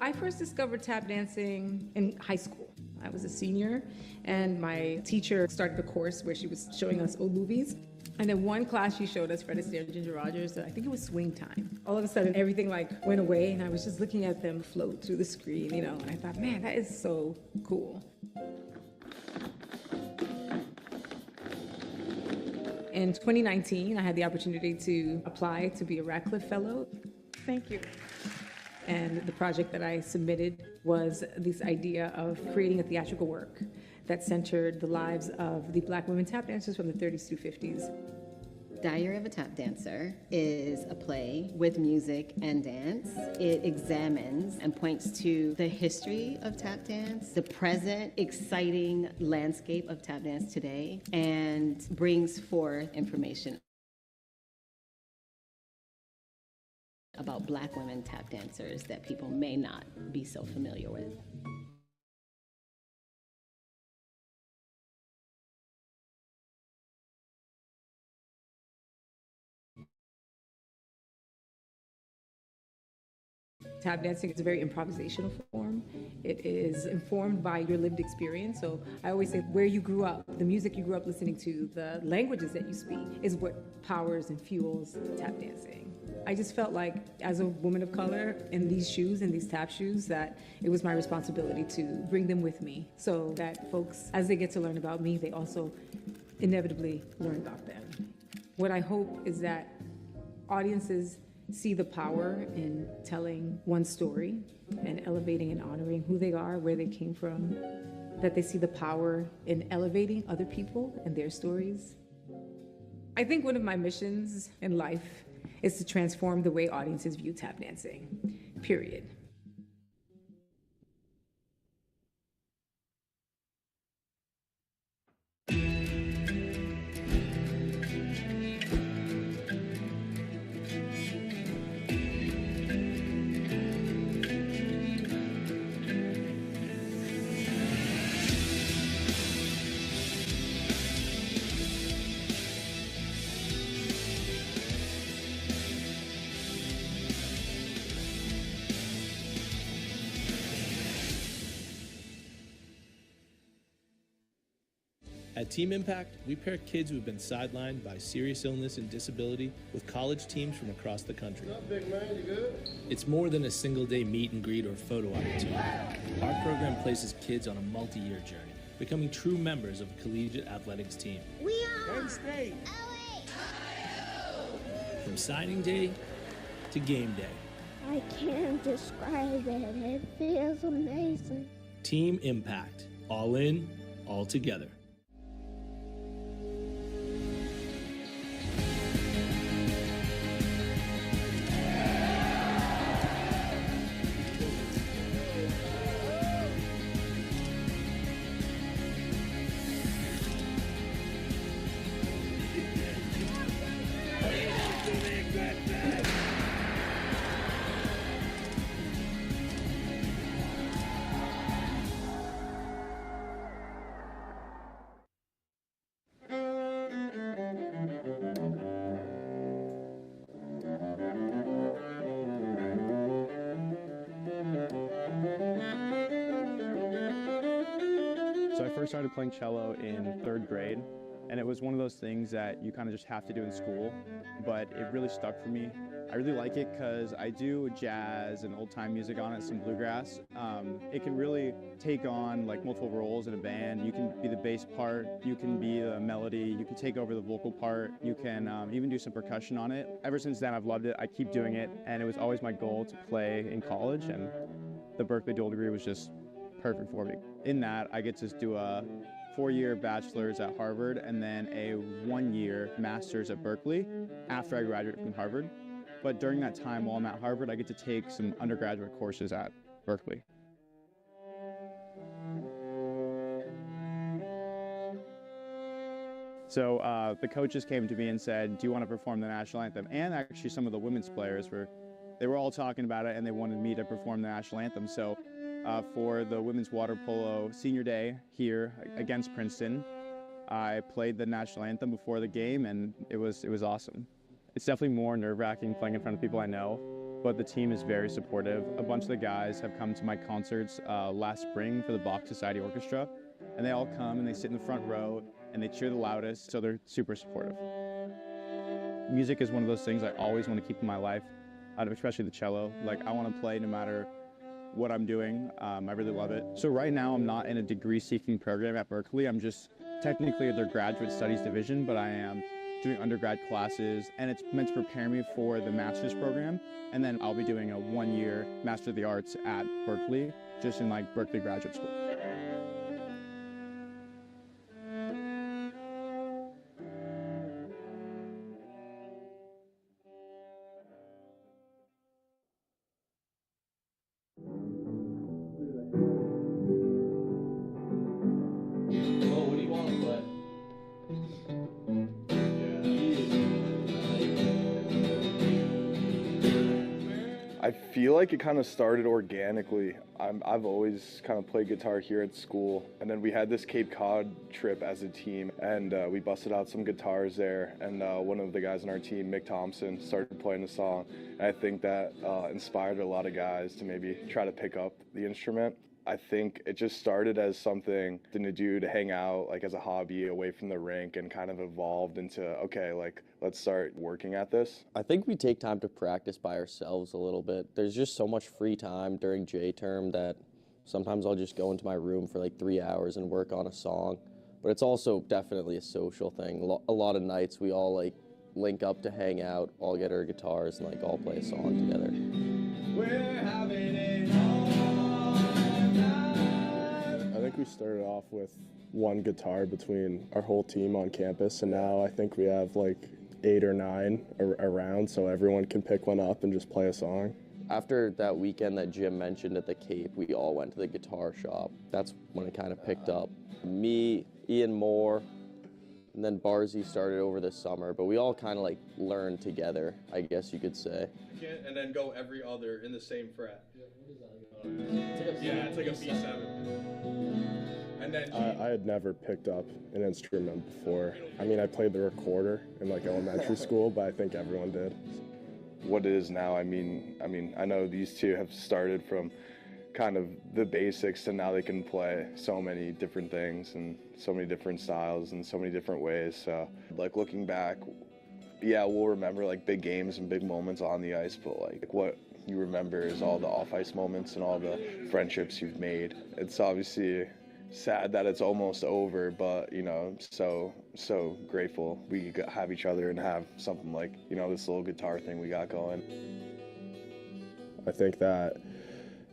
I first discovered tap dancing in high school. I was a senior, and my teacher started a course where she was showing us old movies. And in one class, she showed us Fred Astaire and Ginger Rogers. I think it was Swing Time. All of a sudden, everything went away, and I was just looking at them float through the screen, and I thought, man, that is so cool. In 2019, I had the opportunity to apply to be a Radcliffe Fellow. Thank you. And the project that I submitted was this idea of creating a theatrical work that centered the lives of the Black women tap dancers from the 30s through 50s. Diary of a Tap Dancer is a play with music and dance. It examines and points to the history of tap dance, the present exciting landscape of tap dance today, and brings forth information about Black women tap dancers that people may not be so familiar with. Tap dancing is a very improvisational form. It is informed by your lived experience. So I always say where you grew up, the music you grew up listening to, the languages that you speak is what powers and fuels tap dancing. I just felt like as a woman of color in these shoes, in these tap shoes, that it was my responsibility to bring them with me so that folks, as they get to learn about me, they also inevitably learn about them. What I hope is that audiences see the power in telling one story and elevating and honoring who they are, where they came from, that they see the power in elevating other people and their stories. I think one of my missions in life is to transform the way audiences view tap dancing, period. At Team Impact, we pair kids who have been sidelined by serious illness and disability with college teams from across the country. What's up, big man? You good? It's more than a single-day meet and greet or photo opportunity. Our program places kids on a multi-year journey, becoming true members of a collegiate athletics team. We are Penn State. From signing day to game day. I can't describe it. It feels amazing. Team impact. All in, all together. So I first started playing cello in 3rd grade, and it was one of those things that you kind of just have to do in school, but it really stuck for me. I really like it because I do jazz and old-time music on it, some bluegrass. It can really take on like multiple roles in a band. You can be the bass part, you can be the melody, you can take over the vocal part, you can even do some percussion on it. Ever since then, I've loved it. I keep doing it, and it was always my goal to play in college, and the Berklee dual degree was just perfect for me. In that, I get to do a 4-year bachelor's at Harvard and then a 1-year master's at Berklee after I graduate from Harvard. But during that time while I'm at Harvard, I get to take some undergraduate courses at Berklee. So the coaches came to me and said, do you want to perform the national anthem? And actually some of the women's players they were all talking about it and they wanted me to perform the national anthem. So for the women's water polo senior day here against Princeton, I played the national anthem before the game, and it was awesome. It's definitely more nerve-wracking playing in front of people I know, but the team is very supportive. A bunch of the guys have come to my concerts last spring for the Bach Society Orchestra, and they all come and they sit in the front row and they cheer the loudest, so they're super supportive. Music is one of those things I always want to keep in my life, especially the cello. Like, I want to play no matter what I'm doing. I really love it. So right now I'm not in a degree-seeking program at Berklee. I'm just technically at their graduate studies division, but I am doing undergrad classes, and it's meant to prepare me for the master's program. And then I'll be doing a 1-year Master of the Arts at Berklee, just in like Berklee Graduate School. I feel like it kind of started organically. I've always kind of played guitar here at school, and then we had this Cape Cod trip as a team, and we busted out some guitars there, and one of the guys on our team, Mick Thompson, started playing the song, and I think that inspired a lot of guys to maybe try to pick up the instrument. I think it just started as something to do to hang out, like as a hobby away from the rink, and kind of evolved into, okay, like let's start working at this. I think we take time to practice by ourselves a little bit. There's just so much free time during J term that sometimes I'll just go into my room for like 3 hours and work on a song. But it's also definitely a social thing. A lot of nights we all like link up to hang out, all get our guitars and like all play a song together. We're having it I think we started off with one guitar between our whole team on campus, and now I think we have like 8 or 9 around, so everyone can pick one up and just play a song. After that weekend that Jim mentioned at the Cape, we all went to the guitar shop. That's when it kind of picked up. Me, Ian Moore, and then Barzy started over this summer, but we all kind of like learned together, I guess you could say. And then go every other in the same fret. Yeah, it's like a B7. And then I had never picked up an instrument before. I mean, I played the recorder in like elementary school, but I think everyone did. What it is now, I mean, I know these two have started from kind of the basics, and now they can play so many different things and so many different styles and so many different ways. So, like, looking back, yeah, we'll remember like big games and big moments on the ice, but like what you remember is all the off-ice moments and all the friendships you've made. It's obviously sad that it's almost over, but, you know, so grateful we have each other and have something like, you know, this little guitar thing we got going. I think that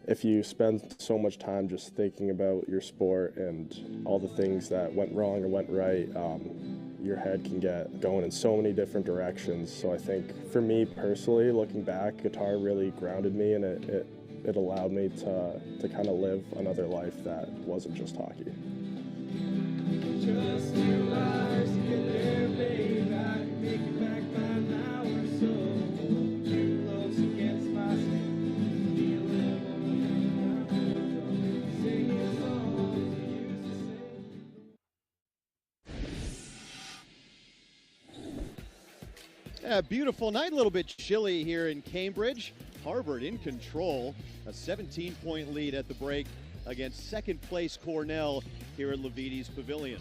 if you spend so much time just thinking about your sport and all the things that went wrong or went right, your head can get going in so many different directions. So I think for me personally, looking back, guitar really grounded me, and it allowed me to kind of live another life that wasn't just hockey. Just 2 hours to get there, babe. I can make it back by an hour or so. Hold you close against my skin. Feel it on sing your songs you used to sing. Yeah, beautiful night, a little bit chilly here in Cambridge. Harvard in control, a 17-point lead at the break against second-place Cornell here at Levites Pavilion.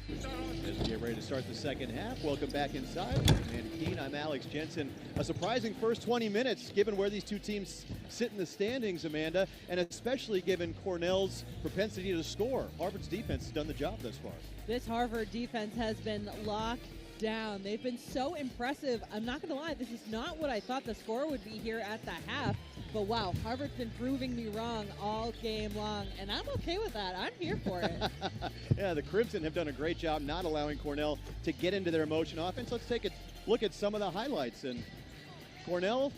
As we get ready to start the second half, welcome back inside. And Keen, I'm Alex Jensen. A surprising first 20 minutes, given where these two teams sit in the standings, Amanda, and especially given Cornell's propensity to score. Harvard's defense has done the job thus far. This Harvard defense has been locked down. They've been so impressive. I'm not going to lie, this is not what I thought the score would be here at the half. But wow, Harvard's been proving me wrong all game long, and I'm okay with that. I'm here for it. Yeah, the Crimson have done a great job not allowing Cornell to get into their motion offense. Let's take a look at some of the highlights. And Cornell,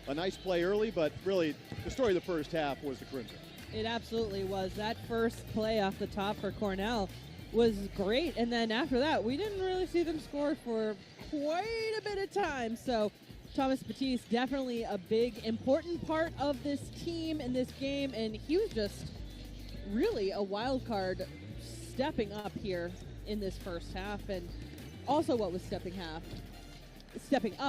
a nice play early, but really the story of the first half was the Crimson. It absolutely was. That first play off the top for Cornell was great, and then after that, we didn't really see them score for quite a bit of time. So Thomas Batiste, definitely a big, important part of this team in this game, and he was just really a wild card stepping up here in this first half, and also what was stepping up,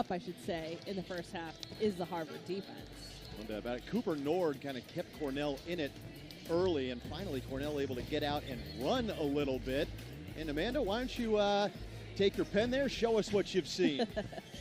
I should say, in the first half is the Harvard defense. And Cooper Nord kind of kept Cornell in it early, and finally Cornell able to get out and run a little bit. And Amanda, why don't you take your pen there, show us what you've seen.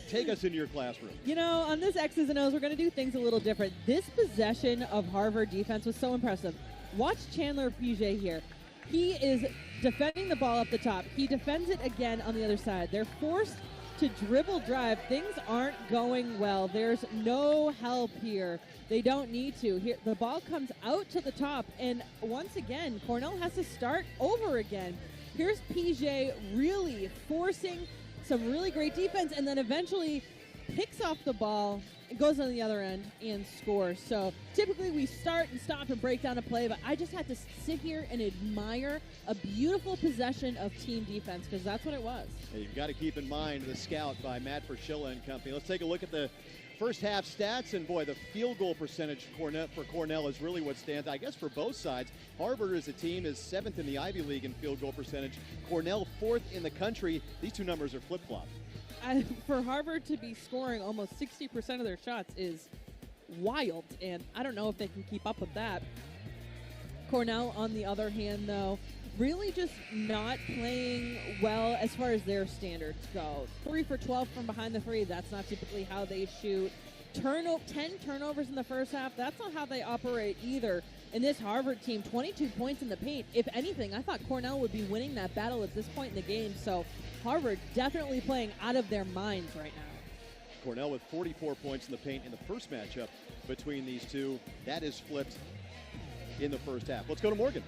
Take us into your classroom. You know, on this X's and O's, we're going to do things a little different. This possession of Harvard defense was so impressive. Watch Chandler Piget here. He is defending the ball up the top. He defends it again on the other side. They're forced to dribble drive. Things aren't going well. There's no help here. They don't need to. Here, the ball comes out to the top, and once again, Cornell has to start over again. Here's PJ really forcing some really great defense, and then eventually picks off the ball, goes on the other end, and scores. So typically we start and stop and break down a play, but I just had to sit here and admire a beautiful possession of team defense, because that's what it was. You've got to keep in mind the scout by Matt Ferschilla and company. Let's take a look at the first half stats, and boy, the field goal percentage for Cornell is really what stands out, I guess, for both sides. Harvard as a team is 7th in the Ivy League in field goal percentage. Cornell 4th in the country. These two numbers are flip-flopped. For Harvard to be scoring almost 60% of their shots is wild, and I don't know if they can keep up with that. Cornell, on the other hand, though, really just not playing well as far as their standards go. 3 for 12 from behind the three, that's not typically how they shoot. 10 turnovers in the first half, that's not how they operate either. And this Harvard team, 22 points in the paint. If anything, I thought Cornell would be winning that battle at this point in the game. So Harvard definitely playing out of their minds right now. Cornell with 44 points in the paint in the first matchup between these two. That is flipped in the first half. Let's go to Morgan.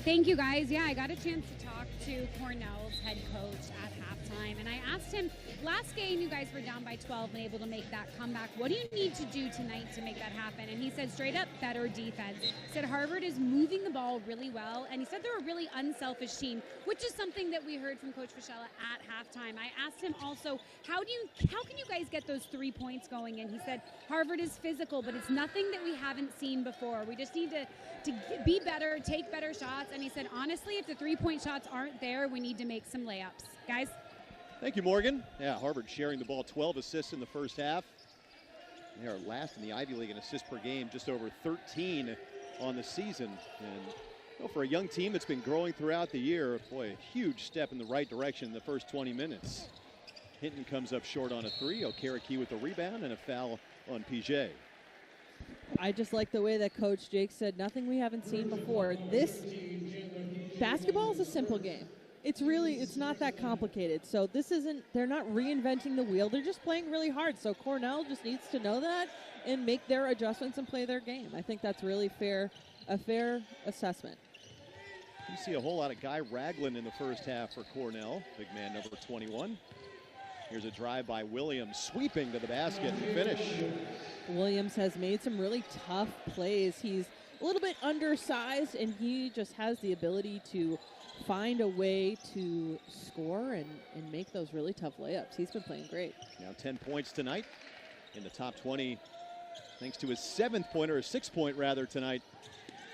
Thank you, guys. Yeah, I got a chance to talk to Cornell's head coach at halftime, and I asked him, last game you guys were down by 12 and able to make that comeback. What do you need to do tonight to make that happen? And he said straight up, better defense. He said Harvard is moving the ball really well, and he said they're a really unselfish team, which is something that we heard from Coach Fischella at halftime. I asked him also, how can you guys get those 3 points going? And he said Harvard is physical, but it's nothing that we haven't seen before. We just need to be better, take better shots. And he said, honestly, if the 3-point shots aren't there, we need to make some layups. Guys? Thank you, Morgan. Yeah, Harvard sharing the ball, 12 assists in the first half. They are last in the Ivy League in assists per game, just over 13 on the season. And for a young team that's been growing throughout the year, boy, a huge step in the right direction in the first 20 minutes. Hinton comes up short on a three. Okereke with the rebound and a foul on PJ. I just like the way that Coach Jake said, nothing we haven't seen before. This basketball is a simple game. It's not that complicated. So they're not reinventing the wheel. They're just playing really hard. So Cornell just needs to know that and make their adjustments and play their game. I think that's really a fair assessment. You see a whole lot of Guy Ragland in the first half for Cornell, big man number 21. Here's a drive by Williams, sweeping to the basket and finish. Williams has made some really tough plays. He's a little bit undersized, and he just has the ability to find a way to score and make those really tough layups. He's been playing great. Now 10 points tonight, in the top 20, thanks to his 7th pointer, or 6th point rather, tonight,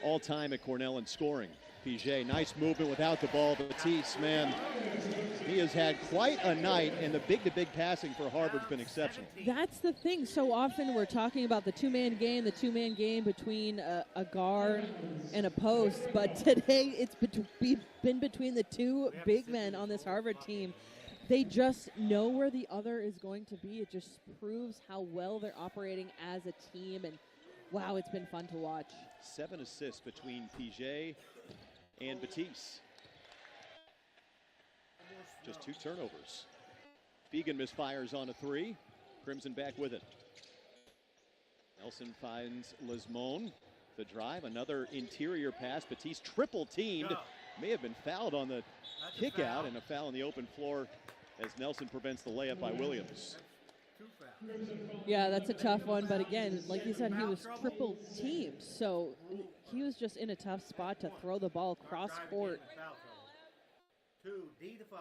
all time at Cornell in scoring. Piget, nice movement without the ball. Batiste, man, he has had quite a night, and the big-to-big passing for Harvard's been exceptional. That's the thing. So often we're talking about the two-man game between a guard and a post, but today it's been between the two big men on this Harvard team. They just know where the other is going to be. It just proves how well they're operating as a team, and wow, it's been fun to watch. 7 assists between Piget and Batiste. Just 2 turnovers. Fegan misfires on a 3. Crimson back with it. Nelson finds Lismone. The drive, another interior pass. Batiste triple teamed. May have been fouled on the kick out, and a foul on the open floor as Nelson prevents the layup by Williams. Yeah, that's a tough one, but again, like you said, he was triple teamed, so he was just in a tough spot to throw the ball cross court.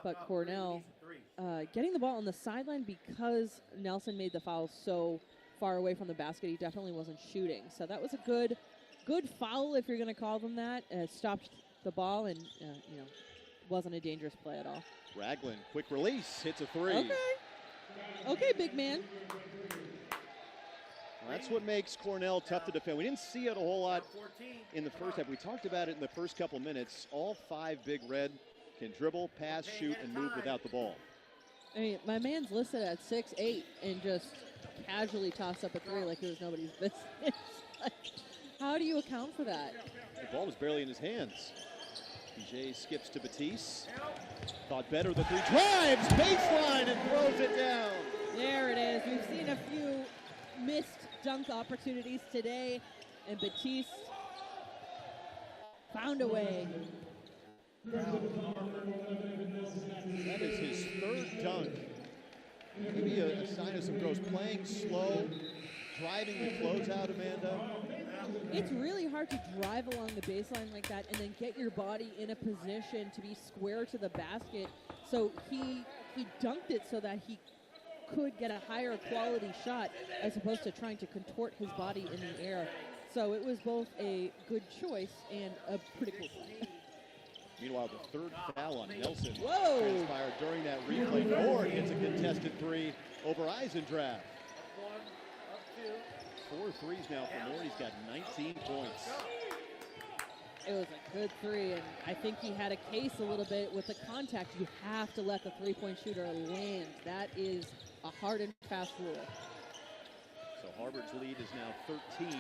But Cornell getting the ball on the sideline because Nelson made the foul so far away from the basket, he definitely wasn't shooting. So that was a good foul, if you're going to call them that. Stopped the ball and wasn't a dangerous play at all. Ragland, quick release, hits a 3. Okay, big man. Well, that's what makes Cornell tough to defend. We didn't see it a whole lot in the first half. We talked about it in the first couple minutes. All 5 Big Red can dribble, pass, shoot, and move without the ball. I mean, my man's listed at 6'8" and just casually tossed up a 3 like it was nobody's business. How do you account for that? The ball was barely in his hands. PJ skips to Batiste. Thought better, the 3 drives, baseline, and throws it down. There it is. We've seen a few missed dunk opportunities today, and Batiste found a way. That is his 3rd dunk. Maybe a sign of some growth. Playing slow, driving the closeout, Amanda. It's really hard to drive along the baseline like that and then get your body in a position to be square to the basket. So he dunked it so that he could get a higher quality shot as opposed to trying to contort his body in the air. So it was both a good choice and a pretty cool play. Meanwhile, the 3rd foul on Nelson transpired during that replay. Ford gets a contested 3 over Eisendrath. 4 threes now for Nord. He's got 19 points. It was a good 3, and I think he had a case a little bit with the contact. You have to let the 3-point shooter land. That is a hard and fast rule. So Harvard's lead is now 13,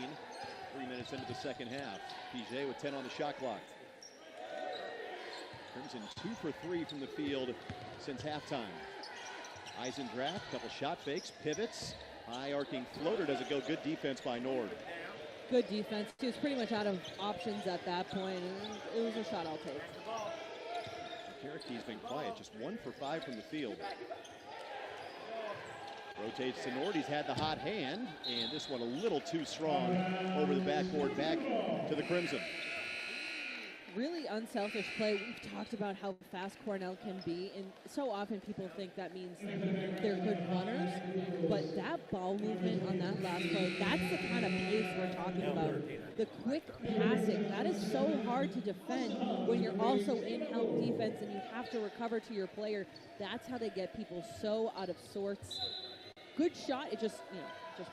3 minutes into the second half. PJ with 10 on the shot clock. Crimson 2 for 3 from the field since halftime. Eisendrath, couple shot fakes, pivots. High arcing floater, does it go? Good defense by Nord. Good defense. He was pretty much out of options at that point. It was a shot I'll take. Karaki's been quiet, just 1 for 5 from the field. Rotates to Nord, he's had the hot hand, and this one a little too strong over the backboard, back to the Crimson. Really unselfish play. We've talked about how fast Cornell can be, and so often people think that means they're good runners, but that ball movement on that last play, that's the kind of pace we're talking about. The quick passing, that is so hard to defend when you're also in help defense and you have to recover to your player. That's how they get people so out of sorts. Good shot. It just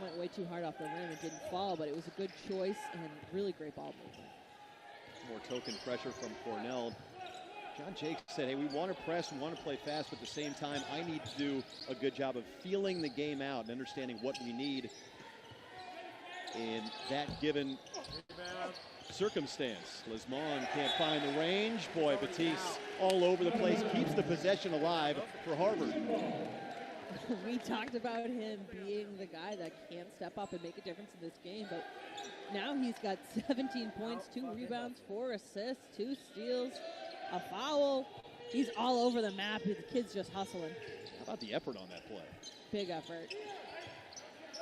went way too hard off the rim. It didn't fall, but it was a good choice and really great ball movement. More token pressure from Cornell. John Jakes said, hey, we want to press, we want to play fast, but at the same time, I need to do a good job of feeling the game out and understanding what we need in that given circumstance. Lesmond can't find the range. Boy, Batiste all over the place, keeps the possession alive for Harvard. We talked about him being the guy that can step up and make a difference in this game, but now he's got 17 points, 2 rebounds, 4 assists, 2 steals, a foul. He's all over the map. The kid's just hustling. How about the effort on that play? Big effort.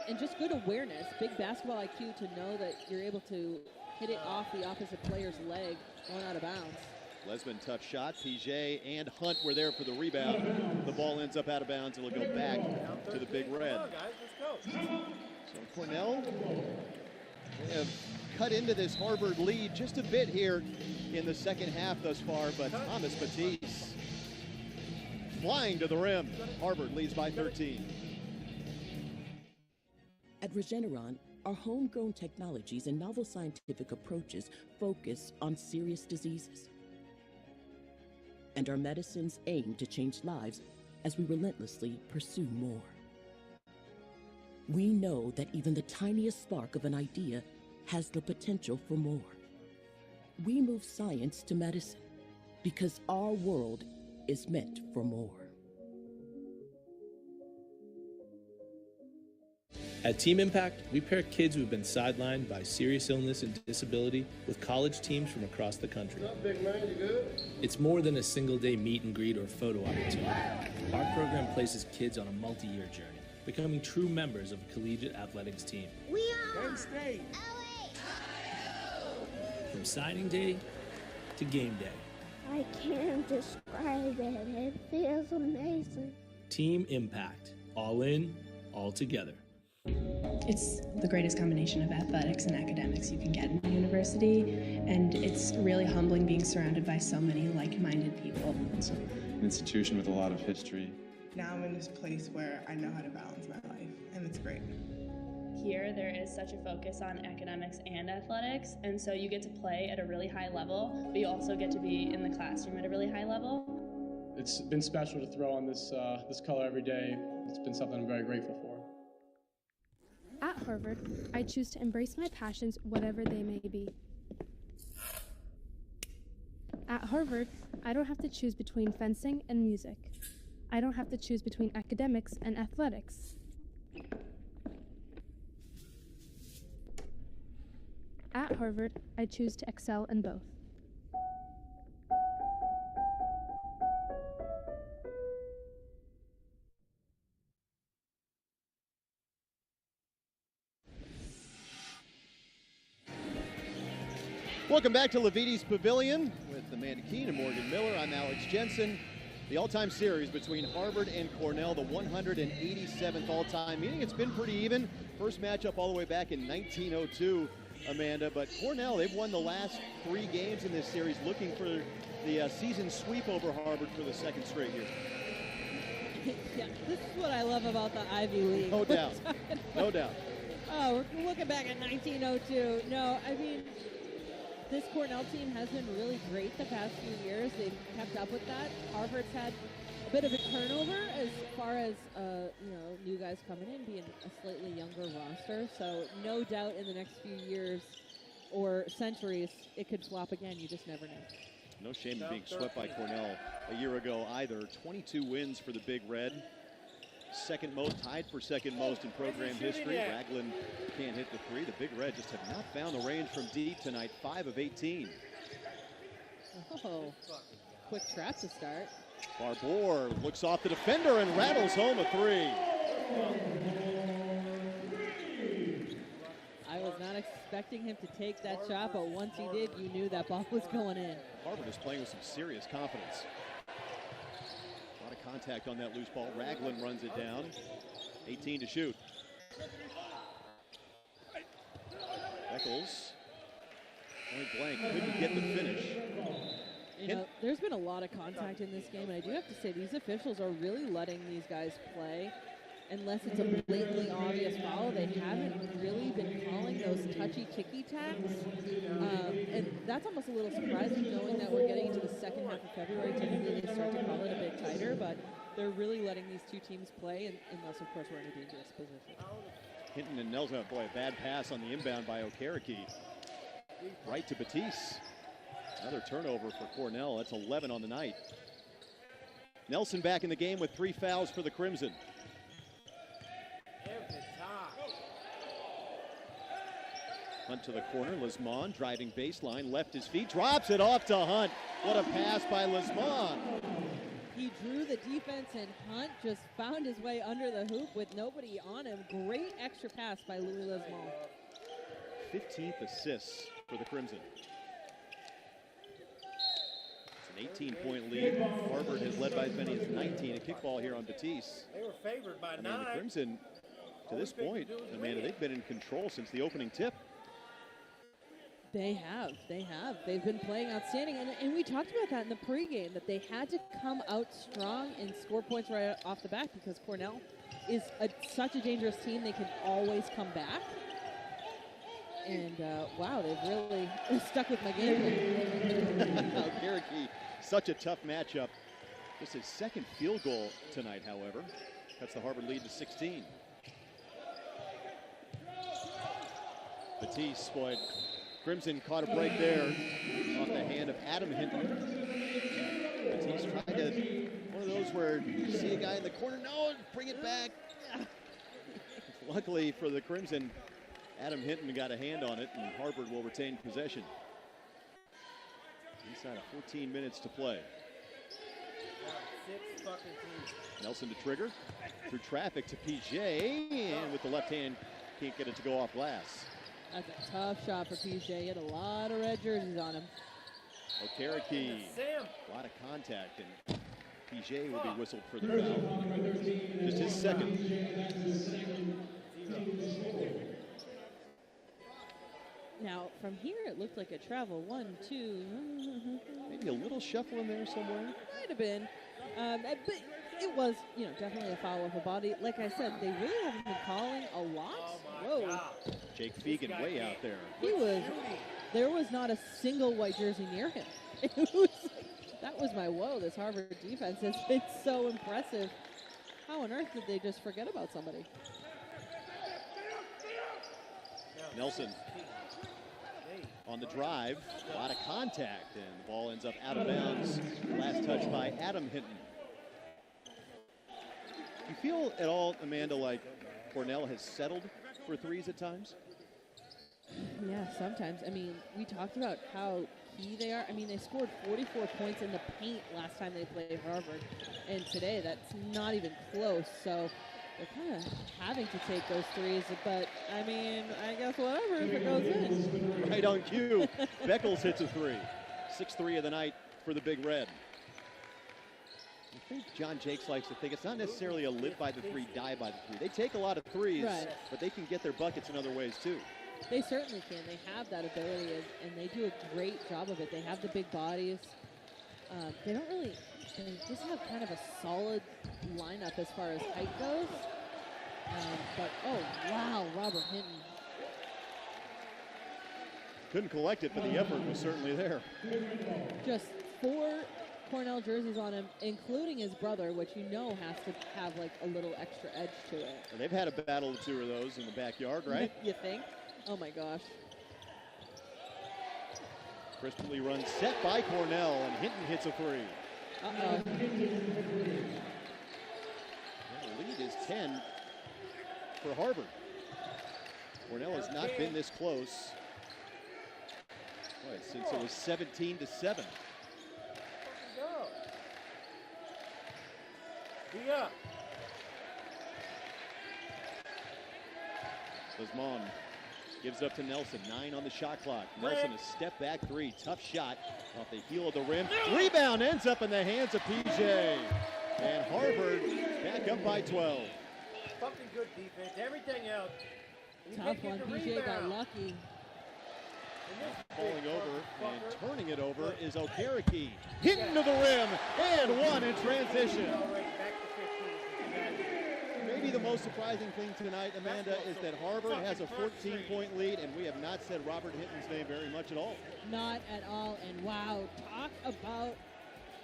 And just good awareness, big basketball IQ to know that you're able to hit it off the opposite player's leg going out of bounds. Lesmond tough shot. Piget and Hunt were there for the rebound. The ball ends up out of bounds and it'll go back to the Big Red. So Cornell, they have cut into this Harvard lead just a bit here in the second half thus far, but Thomas Batiste flying to the rim. Harvard leads by 13. At Regeneron, our homegrown technologies and novel scientific approaches focus on serious diseases. And our medicines aim to change lives as we relentlessly pursue more. We know that even the tiniest spark of an idea has the potential for more. We move science to medicine because our world is meant for more. At Team Impact, we pair kids who have been sidelined by serious illness and disability with college teams from across the country. What's up, big man? You good? It's more than a single-day meet and greet or photo opportunity. Our program places kids on a multi-year journey, becoming true members of a collegiate athletics team. We are Penn State. From signing day to game day. I can't describe it. It feels amazing. Team Impact. All in, all together. It's the greatest combination of athletics and academics you can get in a university, and it's really humbling being surrounded by so many like-minded people. It's an institution with a lot of history. Now I'm in this place where I know how to balance my life, and it's great. Here, there is such a focus on academics and athletics, and so you get to play at a really high level, but you also get to be in the classroom at a really high level. It's been special to throw on this color every day. It's been something I'm very grateful for. At Harvard, I choose to embrace my passions, whatever they may be. At Harvard, I don't have to choose between fencing and music. I don't have to choose between academics and athletics. At Harvard, I choose to excel in both. Welcome back to Levites Pavilion with Amanda Keene and Morgan Miller. I'm Alex Jensen. The all-time series between Harvard and Cornell, the 187th all-time meeting. It's been pretty even. First matchup all the way back in 1902, Amanda. But Cornell, they've won the last 3 games in this series, looking for the season sweep over Harvard for the second straight year. Yeah, this is what I love about the Ivy League. No doubt. No doubt. Oh, we're looking back at 1902. No, I mean, this Cornell team has been really great the past few years. They've kept up with that. Harvard's had a bit of a turnover as far as new guys coming in, being a slightly younger roster. So no doubt in the next few years or centuries, it could flop again. You just never know. No shame in being swept by Cornell a year ago either. 22 wins for the Big Red. Second most, tied for second most in program history. Ragland can't hit the 3. The Big Red just have not found the range from deep tonight. 5 of 18. Oh, quick trap to start. Barbour looks off the defender and rattles home a 3. I was not expecting him to take that shot, but once he did, you knew that ball was going in. Harvard is playing with some serious confidence. A lot of contact on that loose ball. Ragland runs it down. 18 to shoot. Eccles, point blank, couldn't get the finish. You know, there's been a lot of contact in this game, and I do have to say these officials are really letting these guys play. Unless it's a blatantly obvious foul, they haven't really been calling those touchy ticky-tacks. And that's almost a little surprising, knowing that we're getting into the second half of February. Typically, they start to call it a bit tighter, but they're really letting these two teams play, unless, of course, we're in a dangerous position. Hinton and Nelson. Boy, a bad pass on the inbound by Okereke. Right to Batiste. Another turnover for Cornell. That's 11 on the night. Nelson back in the game with 3 fouls for the Crimson. Hunt to the corner. Lismon driving baseline. Left his feet. Drops it off to Hunt. What a pass by Lismon. He drew the defense, and Hunt just found his way under the hoop with nobody on him. Great extra pass by Louis Lismon. 15th assist for the Crimson. It's an 18-point lead. Harvard has led by as many as 19. A kickball here on Batiste. They were favored by 9. The Crimson, to this point, Amanda, they've been in control since the opening tip. They have. They've been playing outstanding. And we talked about that in the pregame, that they had to come out strong and score points right off the bat because Cornell is such a dangerous team. They can always come back. And, wow, they've really stuck with my game plan. Okereke, such a tough matchup. Just his second field goal tonight, however. Cuts the Harvard lead to 16. Batiste, boy, Crimson caught a break there off the hand of Adam Hinton. Batiste tried to, one of those where you see a guy in the corner, no, bring it back. Luckily for the Crimson, Adam Hinton got a hand on it, and Harvard will retain possession. Inside of 14 minutes to play. 6 fucking teams. Nelson to trigger, through traffic to PJ, and with the left hand, can't get it to go off glass. That's a tough shot for PJ. He had a lot of red jerseys on him. Okereke, a lot of contact, and PJ will be whistled for the foul. Just his second. Now, from here, it looked like a travel. 1, 2. Maybe a little shuffle in there somewhere. Might have been. But it was, definitely a foul of a body. Like I said, they really haven't been calling a lot. Whoa. Jake Fegan way out there. There was not a single white jersey near him. That was my whoa. This Harvard defense has been so impressive. How on earth did they just forget about somebody? Nelson on the drive, a lot of contact, and the ball ends up out of bounds. Last touch by Adam Hinton. You feel at all, Amanda, like Cornell has settled for threes at times? Yeah, sometimes. I mean, we talked about how key they are. I mean, they scored 44 points in the paint last time they played Harvard, and today that's not even close. So they're kind of having to take those threes, but I mean, I guess whatever if it goes in. Right on cue. Beckles hits a 3. 6th of the night for the Big Red. I think John Jakes likes to think it's not necessarily a live by the 3, die by the 3. They take a lot of threes, but they can get their buckets in other ways too. They certainly can. They have that ability, and they do a great job of it. They have the big bodies. They just have kind of a solid lineup as far as height goes. But, oh, wow, Robert Hinton. Couldn't collect it, but the effort was certainly there. Just 4 Cornell jerseys on him, including his brother, which has to have like a little extra edge to it. And they've had a battle or 2 of those in the backyard, right? You think? Oh, my gosh. Crisply run set by Cornell, and Hinton hits a 3. Uh-oh. The lead is 10 for Harvard. Cornell has not been this close since it was 17-7. Lismon gives it up to Nelson. 9 on the shot clock. Nelson, a step back 3. Tough shot off the heel of the rim. Rebound ends up in the hands of PJ. And Harvard back up by 12. Fucking good defense. Everything else. Tough one. PJ got lucky. Falling over and turning it over is Okereke. Hitting to the rim and 1 in transition. Maybe the most surprising thing tonight, Amanda, is that Harvard has a 14-point lead, and we have not said Robert Hinton's name very much at all. Not at all. And wow, talk about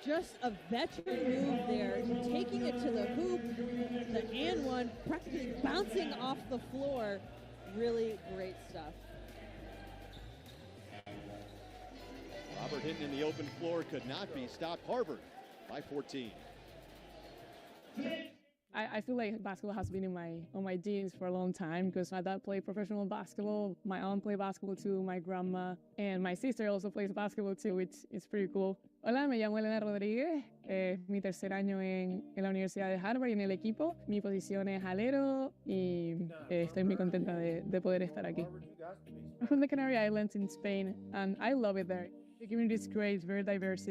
just a veteran move there, taking it to the hoop, the and one, practically bouncing off the floor. Really great stuff. Robert Hinton in the open floor could not be stopped. Harvard by 14. I feel like basketball has been on my genes for a long time because my dad played professional basketball, my aunt played basketball too, my grandma, and my sister also plays basketball too, which is pretty cool. Hola, me llamo Elena Rodríguez, es mi tercer año en la Universidad de Harvard y en el equipo. Mi posición es alero y estoy muy contenta de poder estar aquí. I'm from the Canary Islands in Spain, and I love it there. The community is great, it's very diverse.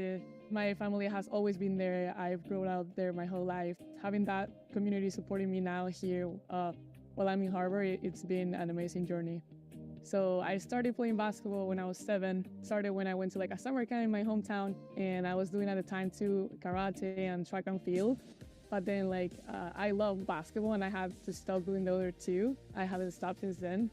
My family has always been there. I've grown up there my whole life. Having that community supporting me now here while I'm in Harvard, it's been an amazing journey. So I started playing basketball when I was 7. Started when I went to like a summer camp in my hometown, and I was doing at the time too karate and track and field. But then I love basketball and I had to stop doing the other two. I haven't stopped since then.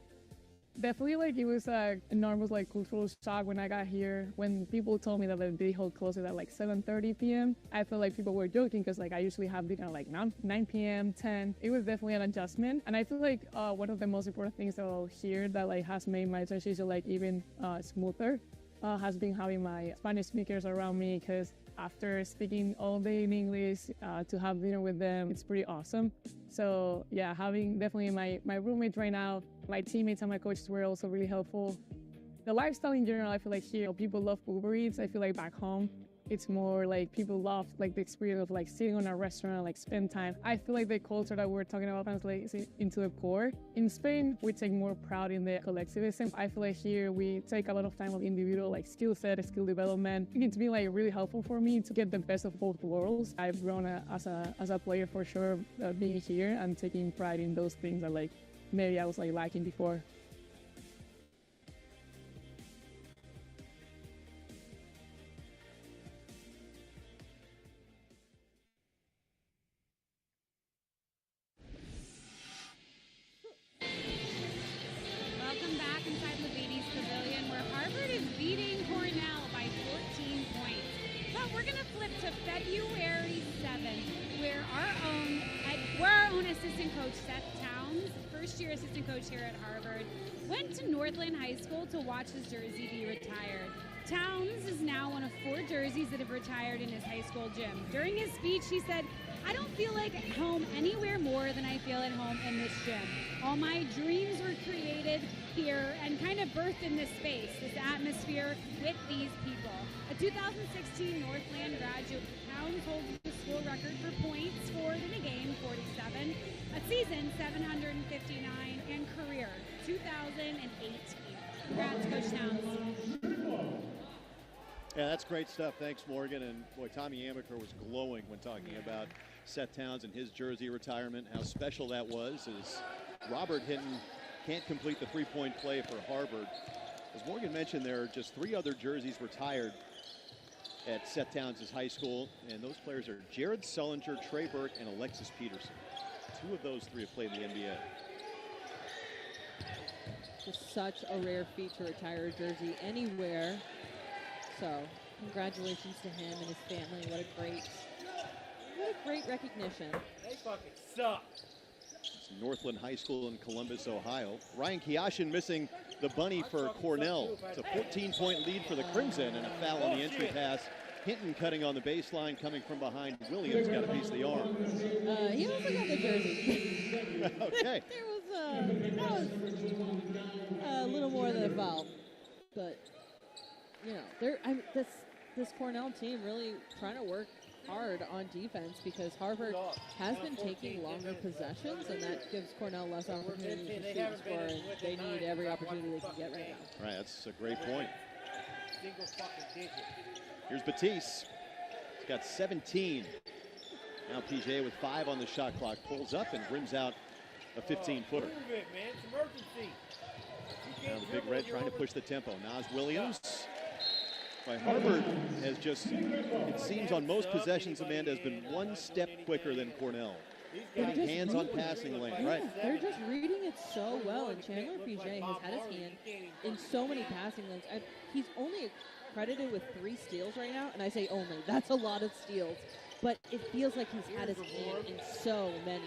Definitely it was an enormous cultural shock when I got here. When people told me that they hold closes at 7:30 p.m. I felt like people were joking because I usually have dinner at 9 p.m., 10. It was definitely an adjustment. And I feel like one of the most important things here that has made my transition even smoother has been having my Spanish speakers around me, because after speaking all day in English to have dinner with them, it's pretty awesome. So yeah, having definitely my roommates right now, my teammates and my coaches were also really helpful. The lifestyle in general, I feel like here, people love Uber Eats. I feel like back home, it's more people love the experience of sitting on a restaurant, spend time. I feel like the culture that we're talking about translates into the core. In Spain, we take more pride in the collectivism. I feel like here we take a lot of time on individual skill set, skill development. It's been really helpful for me to get the best of both worlds. I've grown as a player for sure, being here and taking pride in those things that maybe I was lacking before. Welcome back inside Leviti's Pavilion, where Harvard is beating Cornell by 14 points. But we're going to flip to February 7th, where our own assistant coach, Seth Towns, first-year assistant coach here at Harvard, went to Northland High School to watch his jersey be retired. Towns is now one of 4 jerseys that have retired in his high school gym. During his speech, he said, "I don't feel like at home anywhere more than I feel at home in this gym. All my dreams were created here and kind of birthed in this space, this atmosphere with these people." A 2016 Northland graduate, Towns holds the school record for points scored in a game, 47, a season, 759, and career, 2018. Congrats, Coach Towns. Yeah, that's great stuff. Thanks, Morgan. And boy, Tommy Amaker was glowing when talking about Seth Towns and his jersey retirement, how special that was, as Robert Hinton can't complete the three-point play for Harvard. As Morgan mentioned, there are just 3 other jerseys retired at Seth Towns' high school, and those players are Jared Sullinger, Trey Burke, and Alexis Peterson. 2 of those 3 have played in the NBA. Just such a rare feat to retire a jersey anywhere. So congratulations to him and his family. What a great recognition. They fucking suck. It's Northland High School in Columbus, Ohio. Ryan Kiashin missing the bunny for Cornell. It's a 14-point lead for the Crimson, and a foul on the entry pass. Hinton cutting on the baseline, coming from behind. Williams got a piece of the arm. He also got the jersey. Okay. That was a little more than a foul, but this Cornell team really trying to work hard on defense, because Harvard has been taking longer possessions, and that gives Cornell less opportunity to shoot and score, and they need every opportunity they can get right now. Right, that's a great point. Single fucking digit. Here's Batiste. He's got 17. Now PJ with 5 on the shot clock pulls up and rims out a 15-footer. Move it, man. It's emergency. Now the Big Red trying to push the tempo. Nas Williams. By Harvard has just, it seems on most possessions, Amanda, has been one step quicker than Cornell. Getting hands on passing lane, right? They're just reading it so well, and Chandler PJ has had his hand in so many passing lanes. He's only credited with 3 steals right now, and I say only. That's a lot of steals, but it feels like he's had his hand in so many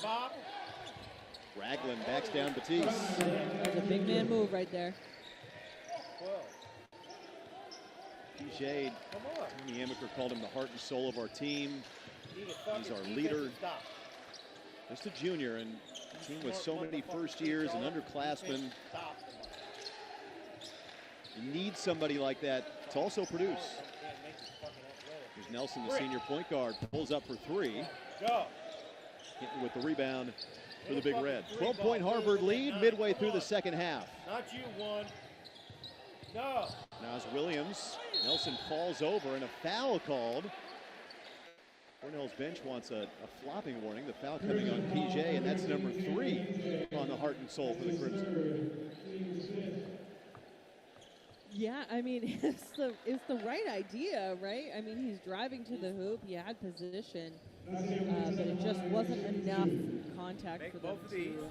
more. Raglan backs down Batiste. That was a big man move right there. PJ, Tony Amaker called him the heart and soul of our team. He's our leader. Just a junior, and a team with so many first years and underclassmen. You need somebody like that to also produce. Here's Nelson, the senior point guard, pulls up for 3. Hitting with the rebound for the Big Red. 12-point Harvard lead midway through the second half. Not you, one. No. Now it's Williams. Nelson falls over and a foul called. Cornell's bench wants a flopping warning. The foul coming on PJ, and that's number 3 on the heart and soul for the Crimson. Yeah, I mean, it's the right idea, right? I mean, he's driving to the hoop. He had position, but it just wasn't enough contact for them to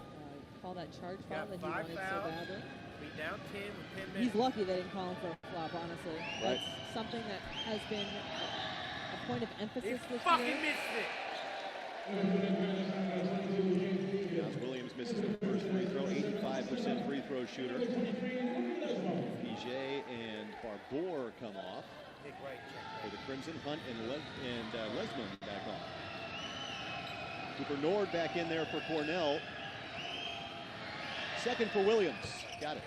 call that charge foul that he wanted so badly. Be down 10 with 10 minutes. He's lucky they didn't call him for a flop, honestly. Right. That's something that has been a point of emphasis this fucking year. missed it. Now Williams misses the first free throw, 85% free throw shooter. PJ and Barbour come off for the Crimson. Hunt and Lesman back on. Cooper Nord back in there for Cornell. Second for Williams. Got it.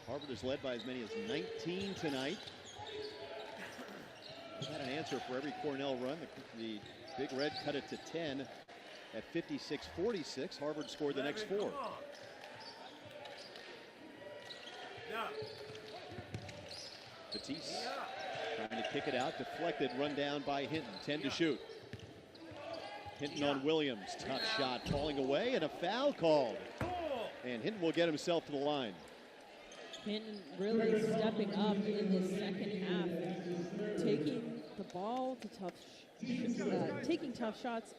Harvard is led by as many as 19 tonight. We've had an answer for every Cornell run. The Big Red cut it to 10 at 56-46. Harvard scored the next 4. No. Batiste trying to kick it out. Deflected, run down by Hinton. 10 to shoot. Hinton on Williams. Tough shot falling away and a foul called. And Hinton will get himself to the line. Hinton really stepping up in this second half, taking the ball to taking tough shots,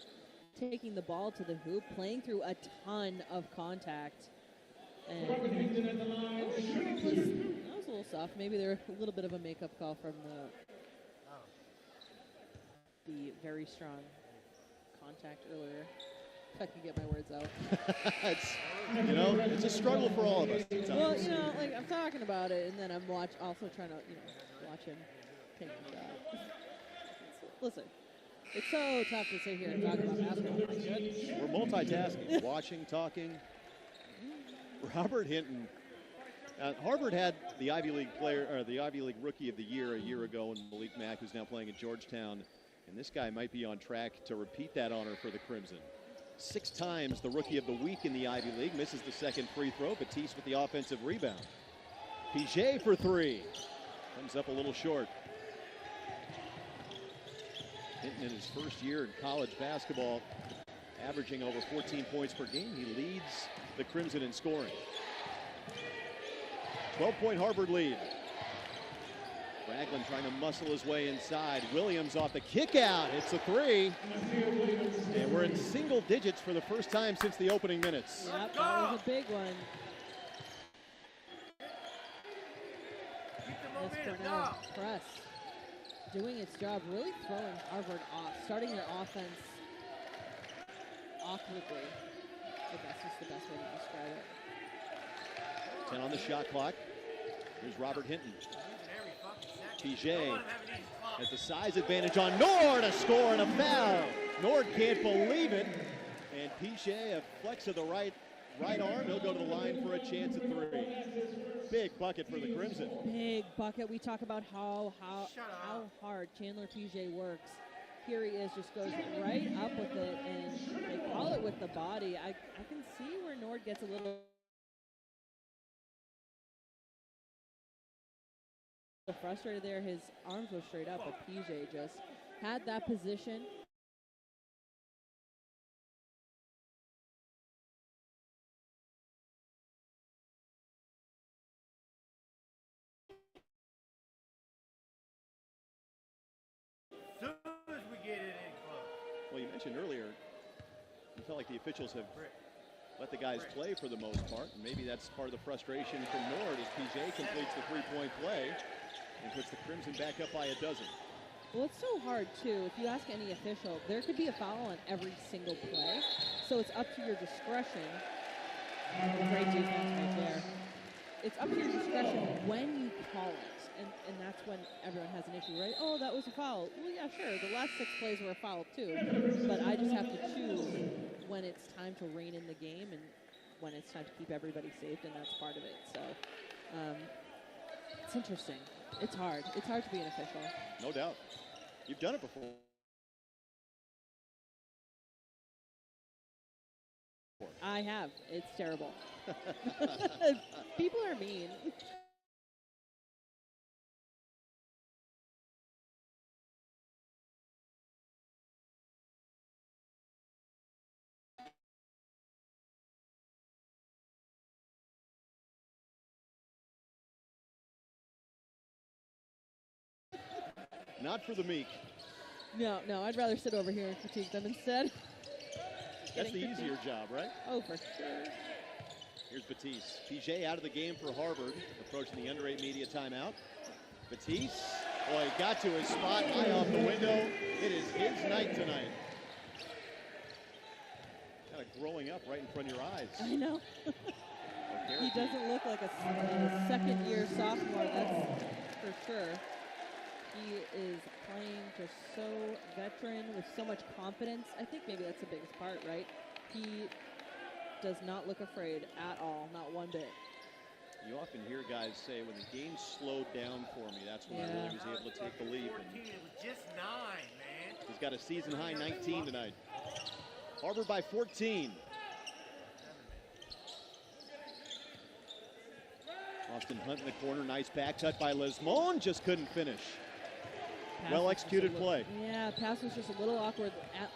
taking the ball to the hoop, playing through a ton of contact. And that was a little soft. Maybe there a little bit of a makeup call from the very strong contact earlier. If I can get my words out. It's a struggle for all of us. Well, like I'm talking about it, and then I'm also trying to, watch him take the shot. Listen, it's so tough to sit here and talk about basketball. We're multitasking, watching, talking. Robert Hinton. Harvard had the Ivy League player, or the Ivy League Rookie of the Year a year ago, and Malik Mack, who's now playing at Georgetown. And this guy might be on track to repeat that honor for the Crimson. 6 times the Rookie of the Week in the Ivy League. Misses the second free throw. Batiste with the offensive rebound. PJ for 3. Comes up a little short. Hinton in his first year in college basketball, averaging over 14 points per game. He leads the Crimson in scoring. 12-point Harvard lead. Raglan trying to muscle his way inside. Williams off the kick out. It's a 3. And we're in single digits for the first time since the opening minutes. Yep, that was a big one. This Cornell press doing its job, really throwing Harvard off, starting their offense awkwardly. I guess is the best way to describe it. 10 on the shot clock. Here's Robert Hinton. PJ has the size advantage on Nord, a score and a foul. Nord can't believe it. And PJ, a flex of the right arm. He'll go to the line for a chance at 3. Big bucket for the Crimson. Big bucket. We talk about how hard Chandler PJ works. Here he is, just goes right up with it, and they call it with the body. I can see where Nord gets a little frustrated there. His arms were straight up, but PJ just had that position. As soon as we mentioned earlier, you felt like the officials have let the guys play for the most part, and maybe that's part of the frustration from Nord as PJ completes the three-point play and puts the Crimson back up by a dozen. Well, it's so hard, too. If you ask any official, there could be a foul on every single play, so it's up to your discretion. Great defense right there. It's up to your discretion when you call it, and that's when everyone has an issue, right? Oh, that was a foul. Well, yeah, sure. The last 6 plays were a foul, too, but I just have to choose when it's time to rein in the game and when it's time to keep everybody safe, and that's part of it. So it's interesting. It's hard. It's hard to be an official. No doubt. You've done it before. I have. It's terrible. People are mean. Not for the meek. No, I'd rather sit over here and critique them instead. That's the easier job, right? Oh, for sure. Here's Batiste. PJ out of the game for Harvard, approaching the under 8 media timeout. Batiste, boy, got to his spot high off the window. It is his night tonight. Kind of growing up right in front of your eyes. I know. He doesn't look like a second-year sophomore, that's for sure. He is playing just so veteran with so much confidence. I think maybe that's the biggest part, right? He does not look afraid at all, not one bit. You often hear guys say, when the game slowed down for me, that's when I really was able to take the leap. And just 9, man. He's got a season-high 19 tonight. Harvard by 14. Austin Hunt in the corner, nice back cut by Lesmond, just couldn't finish. Well-executed play. Yeah, pass was just a little awkward at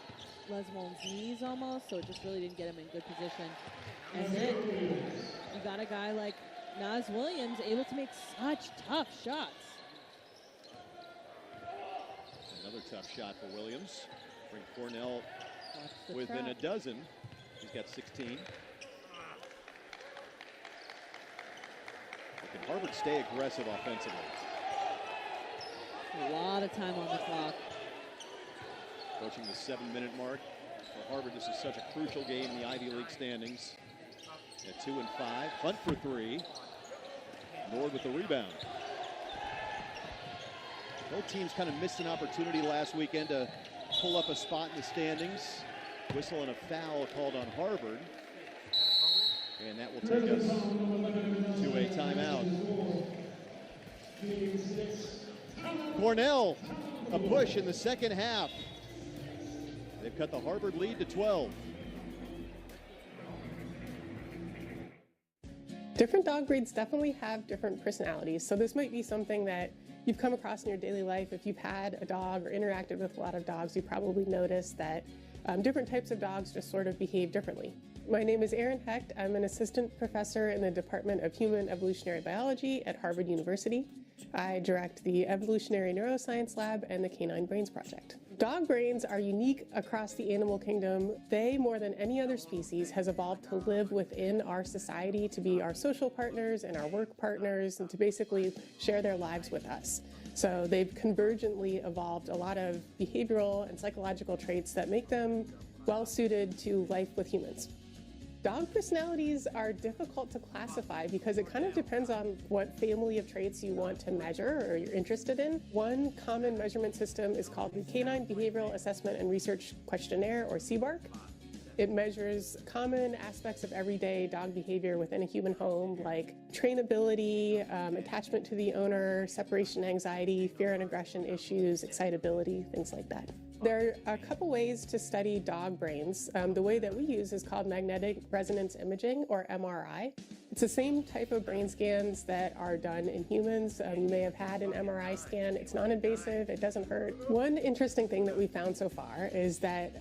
Lesmond's knees almost, so it just really didn't get him in good position. And then you got a guy like Naz Williams able to make such tough shots. Another tough shot for Williams. Bring Cornell within a dozen. He's got 16. Can Harvard stay aggressive offensively? A lot of time on the clock. Approaching the 7-minute mark. For Harvard, this is such a crucial game in the Ivy League standings. At 2 and 5. Hunt for 3. Nord with the rebound. Both teams kind of missed an opportunity last weekend to pull up a spot in the standings. Whistle and a foul called on Harvard. And that will take us to a timeout. Cornell, a push in the second half. They've cut the Harvard lead to 12. Different dog breeds definitely have different personalities, so this might be something that you've come across in your daily life. If you've had a dog or interacted with a lot of dogs, you probably noticed that different types of dogs just sort of behave differently. My name is Erin Hecht. I'm an assistant professor in the Department of Human Evolutionary Biology at Harvard University. I direct the Evolutionary Neuroscience Lab and the Canine Brains Project. Dog brains are unique across the animal kingdom. They, more than any other species, has evolved to live within our society, to be our social partners and our work partners, and to basically share their lives with us. So they've convergently evolved a lot of behavioral and psychological traits that make them well suited to life with humans. Dog personalities are difficult to classify because it kind of depends on what family of traits you want to measure or you're interested in. One common measurement system is called the Canine Behavioral Assessment and Research Questionnaire, or CBARQ. It measures common aspects of everyday dog behavior within a human home, like trainability, attachment to the owner, separation anxiety, fear and aggression issues, excitability, things like that. There are a couple ways to study dog brains. The way that we use is called magnetic resonance imaging, or MRI. It's the same type of brain scans that are done in humans. You may have had an MRI scan. It's non-invasive, it doesn't hurt. One interesting thing that we found so far is that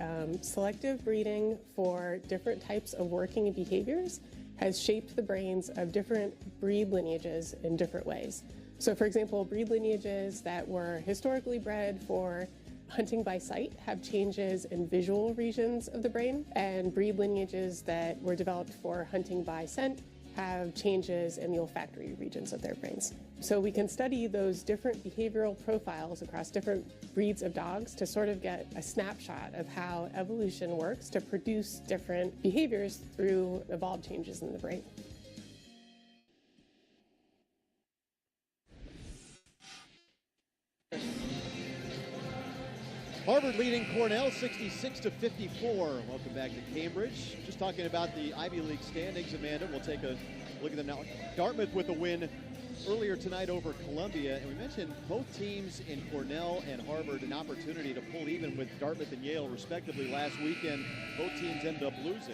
selective breeding for different types of working behaviors has shaped the brains of different breed lineages in different ways. So for example, breed lineages that were historically bred for hunting by sight have changes in visual regions of the brain, and breed lineages that were developed for hunting by scent have changes in the olfactory regions of their brains. So we can study those different behavioral profiles across different breeds of dogs to sort of get a snapshot of how evolution works to produce different behaviors through evolved changes in the brain. Harvard leading Cornell 66-54. Welcome back to Cambridge. Just talking about the Ivy League standings, Amanda. We'll take a look at them now. Dartmouth with a win earlier tonight over Columbia. And we mentioned both teams in Cornell and Harvard an opportunity to pull even with Dartmouth and Yale, respectively, last weekend. Both teams ended up losing.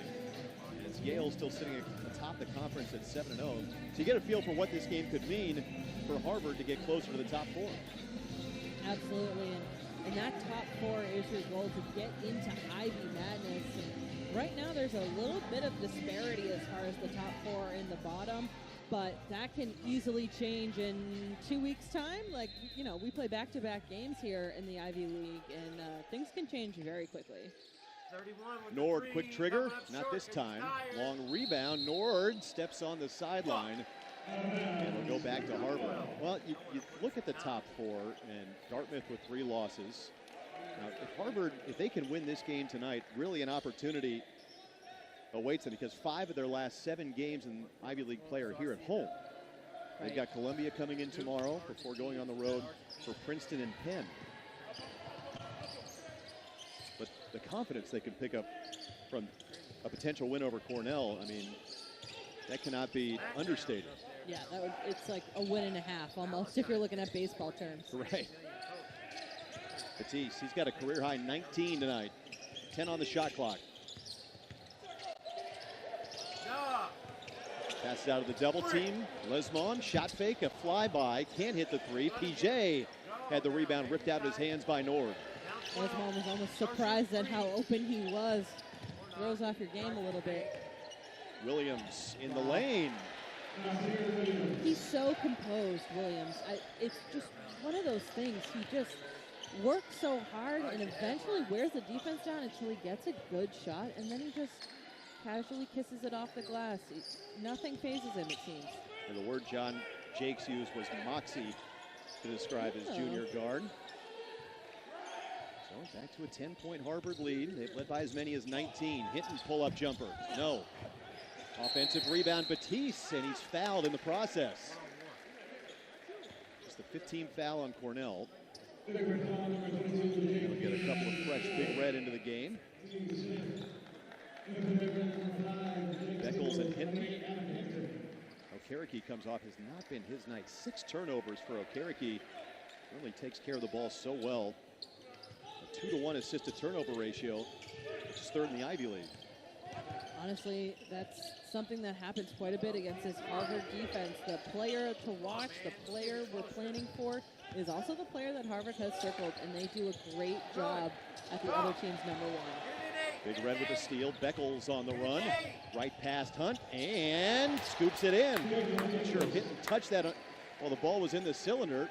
And it's Yale still sitting atop the conference at 7-0. So you get a feel for what this game could mean for Harvard to get closer to the top four. Absolutely. And that top four is your goal to get into Ivy Madness. And right now there's a little bit of disparity as far as the top four and the bottom, but that can easily change in 2 weeks' time. Like, you know, we play back-to-back games here in the Ivy League, and things can change very quickly. Nord, quick trigger, not this time. Long rebound, Nord steps on the sideline. And we'll go back to Harvard. Well, you look at the top four, and Dartmouth with 3 losses. Now, if Harvard, if they can win this game tonight, really an opportunity awaits them because 5 of their last 7 games in Ivy League play are here at home. They've got Columbia coming in tomorrow before going on the road for Princeton and Penn. But the confidence they could pick up from a potential win over Cornell, I mean, that cannot be understated. Yeah, it's like a win and a half almost if you're looking at baseball terms. Right. Batiste, he's got a career-high 19 tonight. 10 on the shot clock. Passes out of the double team. Lesmond, shot fake, a flyby. Can't hit the 3. PJ had the rebound ripped out of his hands by Nord. Lesmond was almost surprised at how open he was. Throws off your game a little bit. Williams in the lane. He's so composed, Williams. It's just one of those things. He just works so hard and eventually wears the defense down until he gets a good shot, and then he just casually kisses it off the glass. Nothing phases him, it seems. And the word John Jakes used was moxie to describe his junior guard. So back to a 10-point Harvard lead. They've led by as many as 19. Hinton pull-up jumper. No. Offensive rebound, Batiste, and he's fouled in the process. It's the 15th foul on Cornell. We'll get a couple of fresh Big Red into the game. Beckles and Hinton. Okereke comes off, has not been his night. 6 turnovers for Okereke. Really takes care of the ball so well. A 2-to-1 assist-to-turnover ratio, which is 3rd in the Ivy League. Honestly, that's something that happens quite a bit against this Harvard defense. The player to watch, the player we're planning for, is also the player that Harvard has circled, and they do a great job at the other team's number 1. Big Red with a steal. Beckles on the run. Right past Hunt, and scoops it in. Not sure if Hinton touched that while the ball was in the cylinder.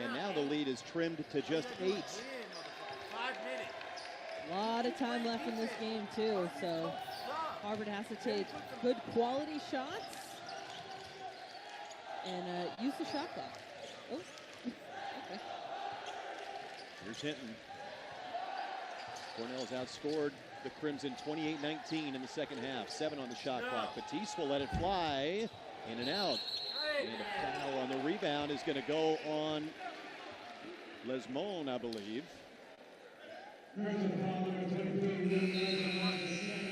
And now the lead is trimmed to just 8. A lot of time left in this game, too, so Harvard has to take good quality shots and use the shot clock. Oh, okay. Here's Hinton. Cornell's outscored the Crimson 28-19 in the second half. 7 on the shot clock. Batiste will let it fly. In and out. And a foul on the rebound is going to go on Lesmond, I believe.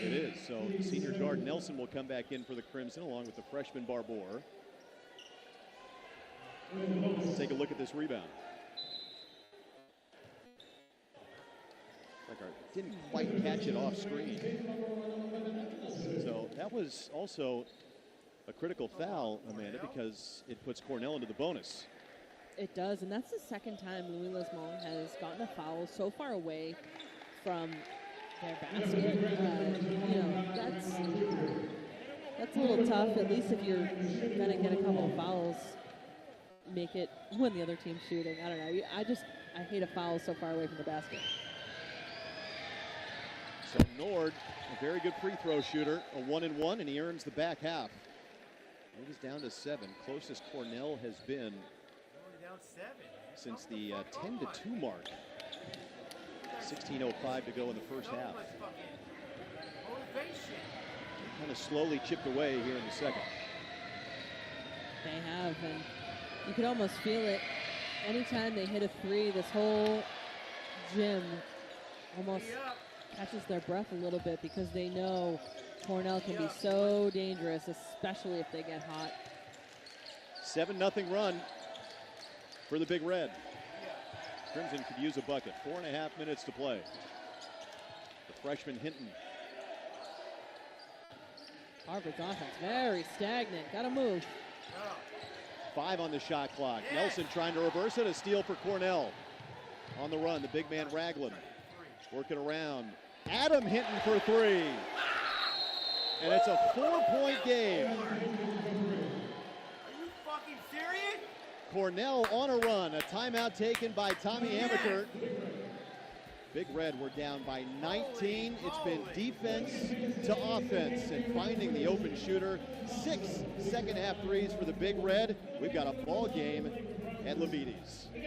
It is. So senior guard Nelson will come back in for the Crimson along with the freshman Barbour. Let's take a look at this rebound. Didn't quite catch it off screen. So that was also a critical foul, Amanda, because it puts Cornell into the bonus. It does, and that's the second time Louis Lesmond has gotten a foul so far away from their basket. You know, that's a little tough, at least if you're going to get a couple of fouls, make it when the other team's shooting. I don't know. I hate a foul so far away from the basket. So Nord, a very good free throw shooter, a 1-and-1, and he earns the back half. It is down to 7. Closest Cornell has been since the 10-2 mark. 16:05 to go in the first half. Kind of slowly chipped away here in the second. They have, and you could almost feel it. Anytime they hit a three, this whole gym almost catches their breath a little bit because they know Cornell can be so dangerous, especially if they get hot. 7-0 run for the Big Red. Crimson could use a bucket. 4.5 minutes to play. The freshman Hinton. Harvard's offense very stagnant. Got to move. 5 on the shot clock. Nelson trying to reverse it. A steal for Cornell. On the run, the big man Ragland working around. Adam Hinton for 3. And it's a 4-point game. Are you fucking serious? Cornell on a run. A timeout taken by Tommy Amaker. Big Red, we're down by 19. It's been defense to offense and finding the open shooter. 6 second-half threes for the Big Red. We've got a ball game at Levites. 6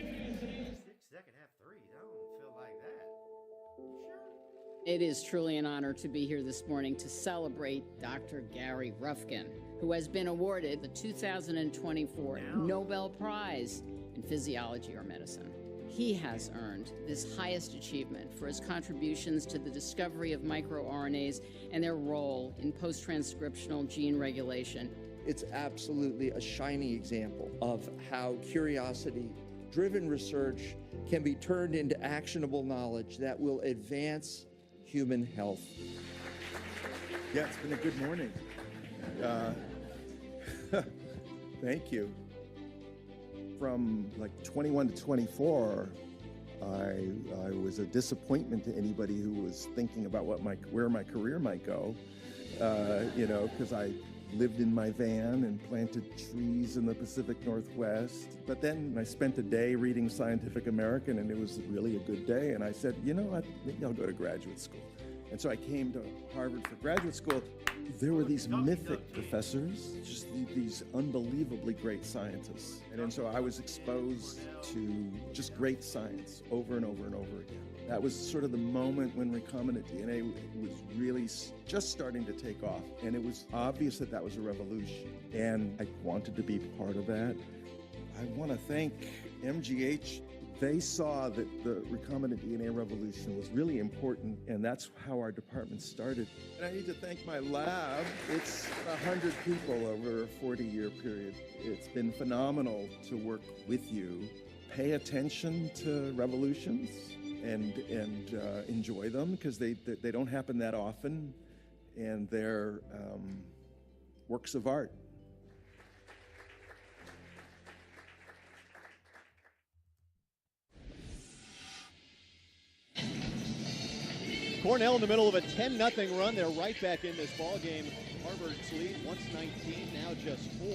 second-half threes. I don't feel like that. You sure? It is truly an honor to be here this morning to celebrate Dr. Gary Rufkin, who has been awarded the 2024 Nobel Prize in Physiology or Medicine. He has earned this highest achievement for his contributions to the discovery of microRNAs and their role in post-transcriptional gene regulation. It's absolutely a shining example of how curiosity-driven research can be turned into actionable knowledge that will advance human health. Yeah, it's been a good morning. Thank you. From like 21 to 24, I was a disappointment to anybody who was thinking about where my career might go. Because I lived in my van and planted trees in the Pacific Northwest. But then I spent a day reading Scientific American, and it was really a good day. And I said, you know what, maybe I'll go to graduate school. And so I came to Harvard for graduate school. There were these mythic professors, just these unbelievably great scientists. And so I was exposed to just great science over and over and over again. That was sort of the moment when recombinant DNA was really just starting to take off. And it was obvious that that was a revolution. And I wanted to be part of that. I want to thank MGH. They saw that the recombinant DNA revolution was really important, and that's how our department started. And I need to thank my lab. It's 100 people over a 40-year period. It's been phenomenal to work with you. Pay attention to revolutions and enjoy them, because they don't happen that often, and they're works of art. Cornell in the middle of a 10-0 run. They're right back in this ball game. Harvard's lead, once 19, now just 4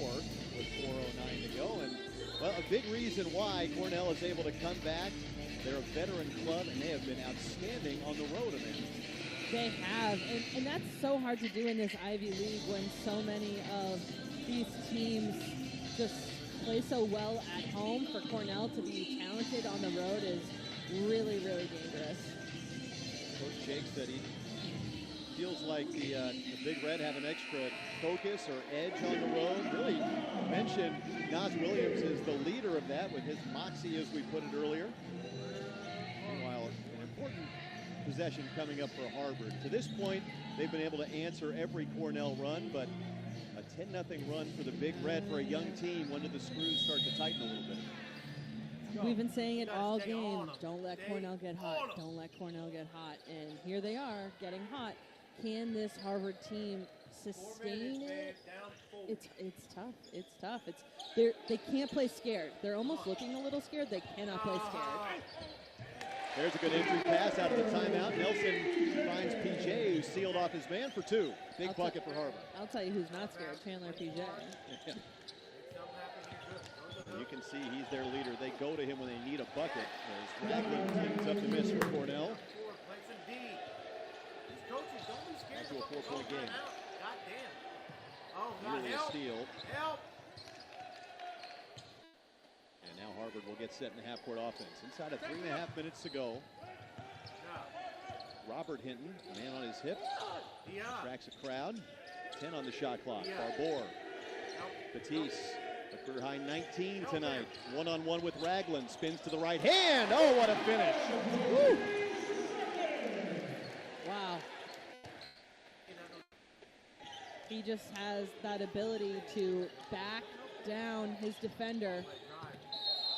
with 4:09 to go. And, well, a big reason why Cornell is able to come back. They're a veteran club, and they have been outstanding on the road, Amanda. They have, and that's so hard to do in this Ivy League when so many of these teams just play so well at home. For Cornell to be talented on the road is really, really dangerous. Coach Jake said he feels like the Big Red have an extra focus or edge on the road. Really mentioned Nas Williams is the leader of that with his moxie, as we put it earlier. Meanwhile, an important possession coming up for Harvard. To this point, they've been able to answer every Cornell run, but a 10-0 run for the Big Red for a young team. When did the screws start to tighten a little bit? We've been saying it all game. Don't let Cornell get hot. Don't let Cornell get hot. And here they are getting hot. Can this Harvard team sustain it? It's tough. It's tough. They can't play scared. They're almost looking a little scared. They cannot play scared. There's a good entry pass out of the timeout. Nelson finds PJ, who sealed off his man for 2. Big bucket for Harvard. I'll tell you who's not scared. Chandler PJ. You can see he's their leader. They go to him when they need a bucket. As Ragland cleans up the miss for Cornell. Back to a 4-point game. Nearly a steal. And now Harvard will get set in the half-court offense. Inside of 3.5 minutes to go. Robert Hinton, man on his hip, tracks a crowd. 10 on the shot clock. Barbour. Batiste, a career high 19 tonight. One-on-one with Ragland, spins to the right hand. Oh, what a finish. Woo. Wow. He just has that ability to back down his defender.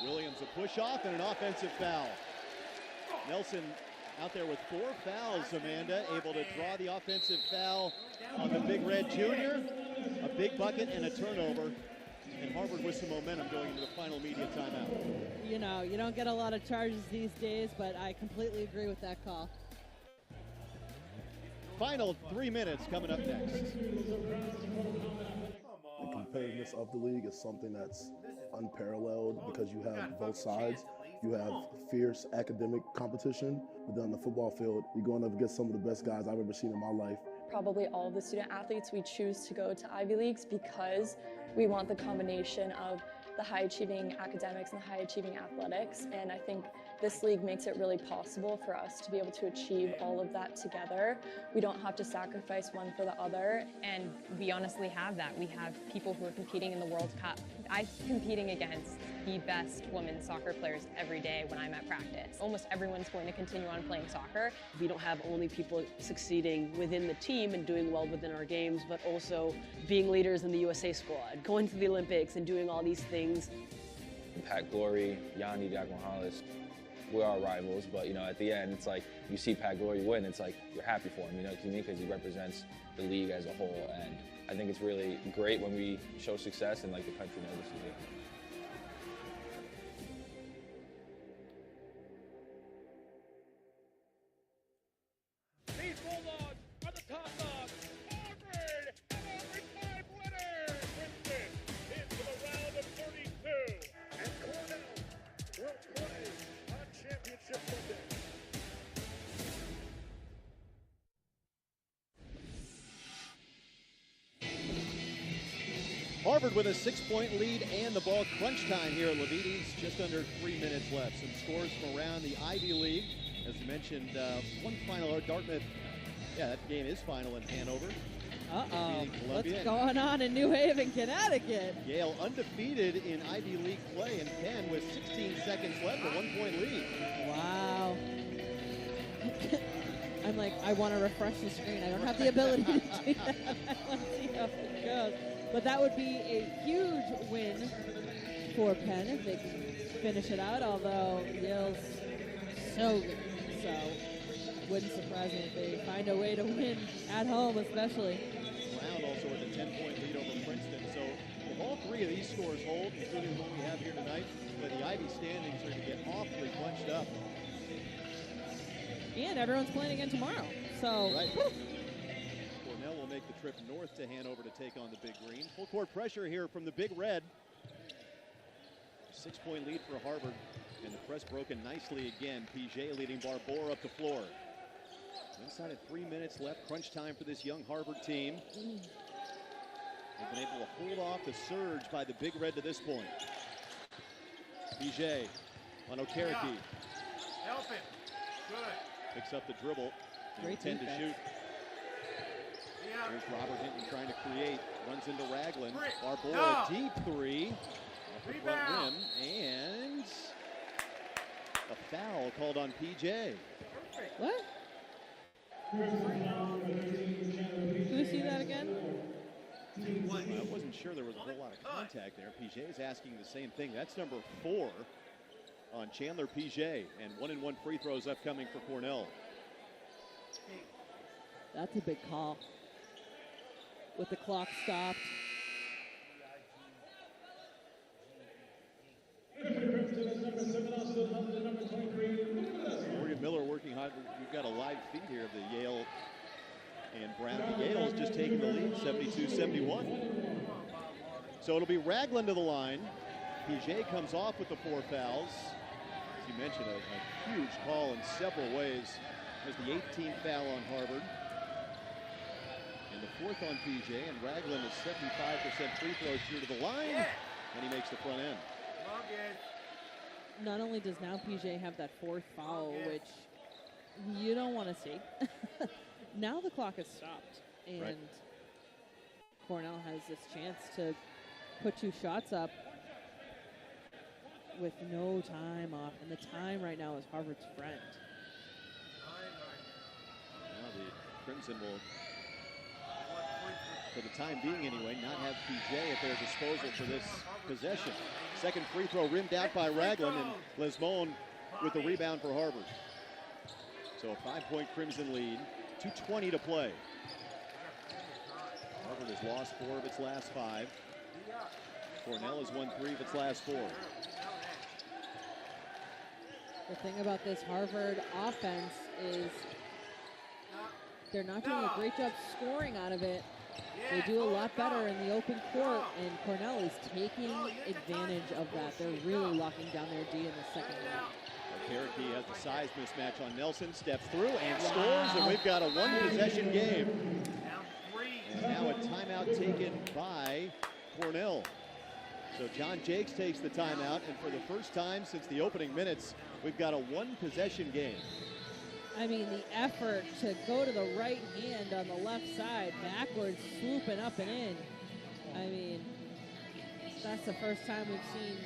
Williams a push off and an offensive foul. Nelson out there with 4 fouls, Amanda, able to draw the offensive foul on the Big Red Junior. A big bucket and a turnover. And Harvard with some momentum going into the final media timeout. You know, you don't get a lot of charges these days, but I completely agree with that call. Final 3 minutes coming up next. The competitiveness of the league is something that's unparalleled because you have both sides. You have fierce academic competition, but then on the football field, you're going up against some of the best guys I've ever seen in my life. Probably all of the student athletes, we choose to go to Ivy Leagues because we want the combination of the high-achieving academics and the high-achieving athletics, and I think this league makes it really possible for us to be able to achieve all of that together. We don't have to sacrifice one for the other. And we honestly have that. We have people who are competing in the World Cup. I'm competing against the best women's soccer players every day when I'm at practice. Almost everyone's going to continue on playing soccer. We don't have only people succeeding within the team and doing well within our games, but also being leaders in the USA squad, going to the Olympics and doing all these things. Pat Glory, Yanni Diagonales, we're our rivals, but you know, at the end, it's like you see Pat Glory win, it's like you're happy for him, you know, because he represents the league as a whole, and I think it's really great when we show success and like the country notices it. These Bulldogs are the top dogs. Harvard, an overtime winner, wins it into the round of 32. And Cornell will play on Championship Sunday. Harvard with a 6-point lead and the ball crunch time here at Levites. Just under 3 minutes left. Some scores from around the Ivy League. As we mentioned, one final, Dartmouth, yeah, that game is final in Hanover. Uh-oh, what's going on in New Haven, Connecticut? Yale undefeated in Ivy League play, and Penn with 16 seconds left, a 1-point lead. Wow. I'm like, I want to refresh the screen. I don't have the ability to do that. I want to see how it goes. But that would be a huge win for Penn if they can finish it out, although Yale's so good. So wouldn't surprise me if they find a way to win at home, especially. Brown also with a 10-point lead over Princeton. So if all three of these scores hold, including what we have here tonight, but the Ivy standings are to get awfully bunched up. And everyone's playing again tomorrow. So right. Cornell will make the trip north to Hanover to take on the Big Green. Full court pressure here from the Big Red. 6-point lead for Harvard. And the press broken nicely again. PJ leading Barbour up the floor. Inside of 3 minutes left. Crunch time for this young Harvard team. They've been able to hold off the surge by the Big Red to this point. PJ on Okereke. Help him. Good. Picks up the dribble. Great 10 to shoot. Here's Robert Hinton trying to create. Runs into Ragland. Barbour a deep three. Off the front rim. And a foul called on PJ. What? Can we see that again? I wasn't sure there was a whole lot of contact there. PJ is asking the same thing. That's number 4 on Chandler PJ. And 1-and-1 free throws upcoming for Cornell. That's a big call. With the clock stopped. Morgan Miller working hard. We've got a live feed here of the Yale and Brown. Yale's just taking the lead, 72-71. So it'll be Ragland to the line. PJ comes off with the 4 fouls. As you mentioned, a huge call in several ways. There's the 18th foul on Harvard. And the 4th on PJ, and Ragland is 75% free throws through to the line, and he makes the front end. Not only does now PJ have that 4th foul, which you don't want to see. Now the clock has stopped, and Right. Cornell has this chance to put 2 shots up with no time off, and the time right now is Harvard's friend. Now the Crimson will, for the time being anyway, not have PJ at their disposal for this possession. Second free throw rimmed out by Ragland, and Lesmone with the rebound for Harvard. So a 5-point Crimson lead, 2:20 to play. Harvard has lost 4 of its last 5. Cornell has won 3 of its last 4. The thing about this Harvard offense is they're not doing a great job scoring out of it. They do a lot better in the open court, and Cornell is taking advantage of that. They're really locking down their D in the second half. Okereke has the size mismatch on Nelson, steps through and scores, and we've got a 1-possession game. And now a timeout taken by Cornell. So John Jakes takes the timeout, and for the first time since the opening minutes, we've got a 1-possession game. I mean, the effort to go to the right hand on the left side, backwards, swooping up and in. I mean, that's the first time we've seen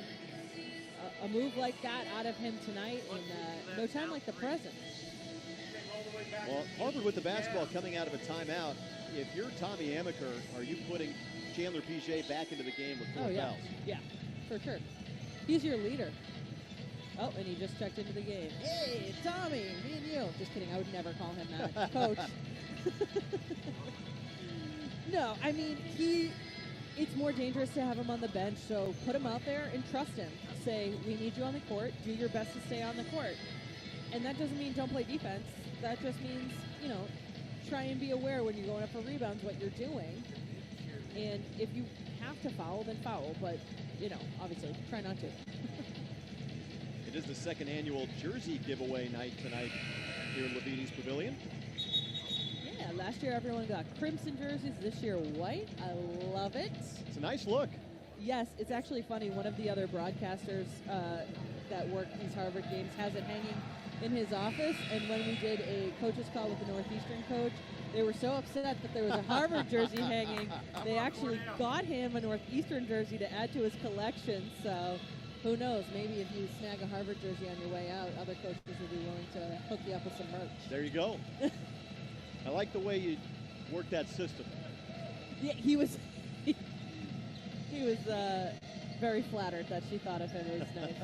a move like that out of him tonight in no time like the present. Well, Harvard with the basketball coming out of a timeout. If you're Tommy Amaker, are you putting Chandler PJ back into the game with 4 fouls? Yeah, for sure. He's your leader. Oh, and he just checked into the game. Hey, Tommy, me and you. Just kidding, I would never call him that. Coach. No, I mean, it's more dangerous to have him on the bench, so put him out there and trust him. Say, we need you on the court. Do your best to stay on the court. And that doesn't mean don't play defense. That just means, try and be aware when you're going up for rebounds what you're doing. And if you have to foul, then foul. But, obviously, try not to. It is the second annual jersey giveaway night tonight here in Levites Pavilion. Yeah, last year everyone got crimson jerseys. This year white. I love it. It's a nice look. Yes, it's actually funny. One of the other broadcasters that work these Harvard games has it hanging in his office. And when we did a coach's call with the Northeastern coach, they were so upset that there was a Harvard jersey hanging. They actually got him a Northeastern jersey to add to his collection. So who knows? Maybe if you snag a Harvard jersey on your way out, other coaches will be willing to hook you up with some merch. There you go. I like the way you work that system. Yeah, he was very flattered that she thought of him. It was nice.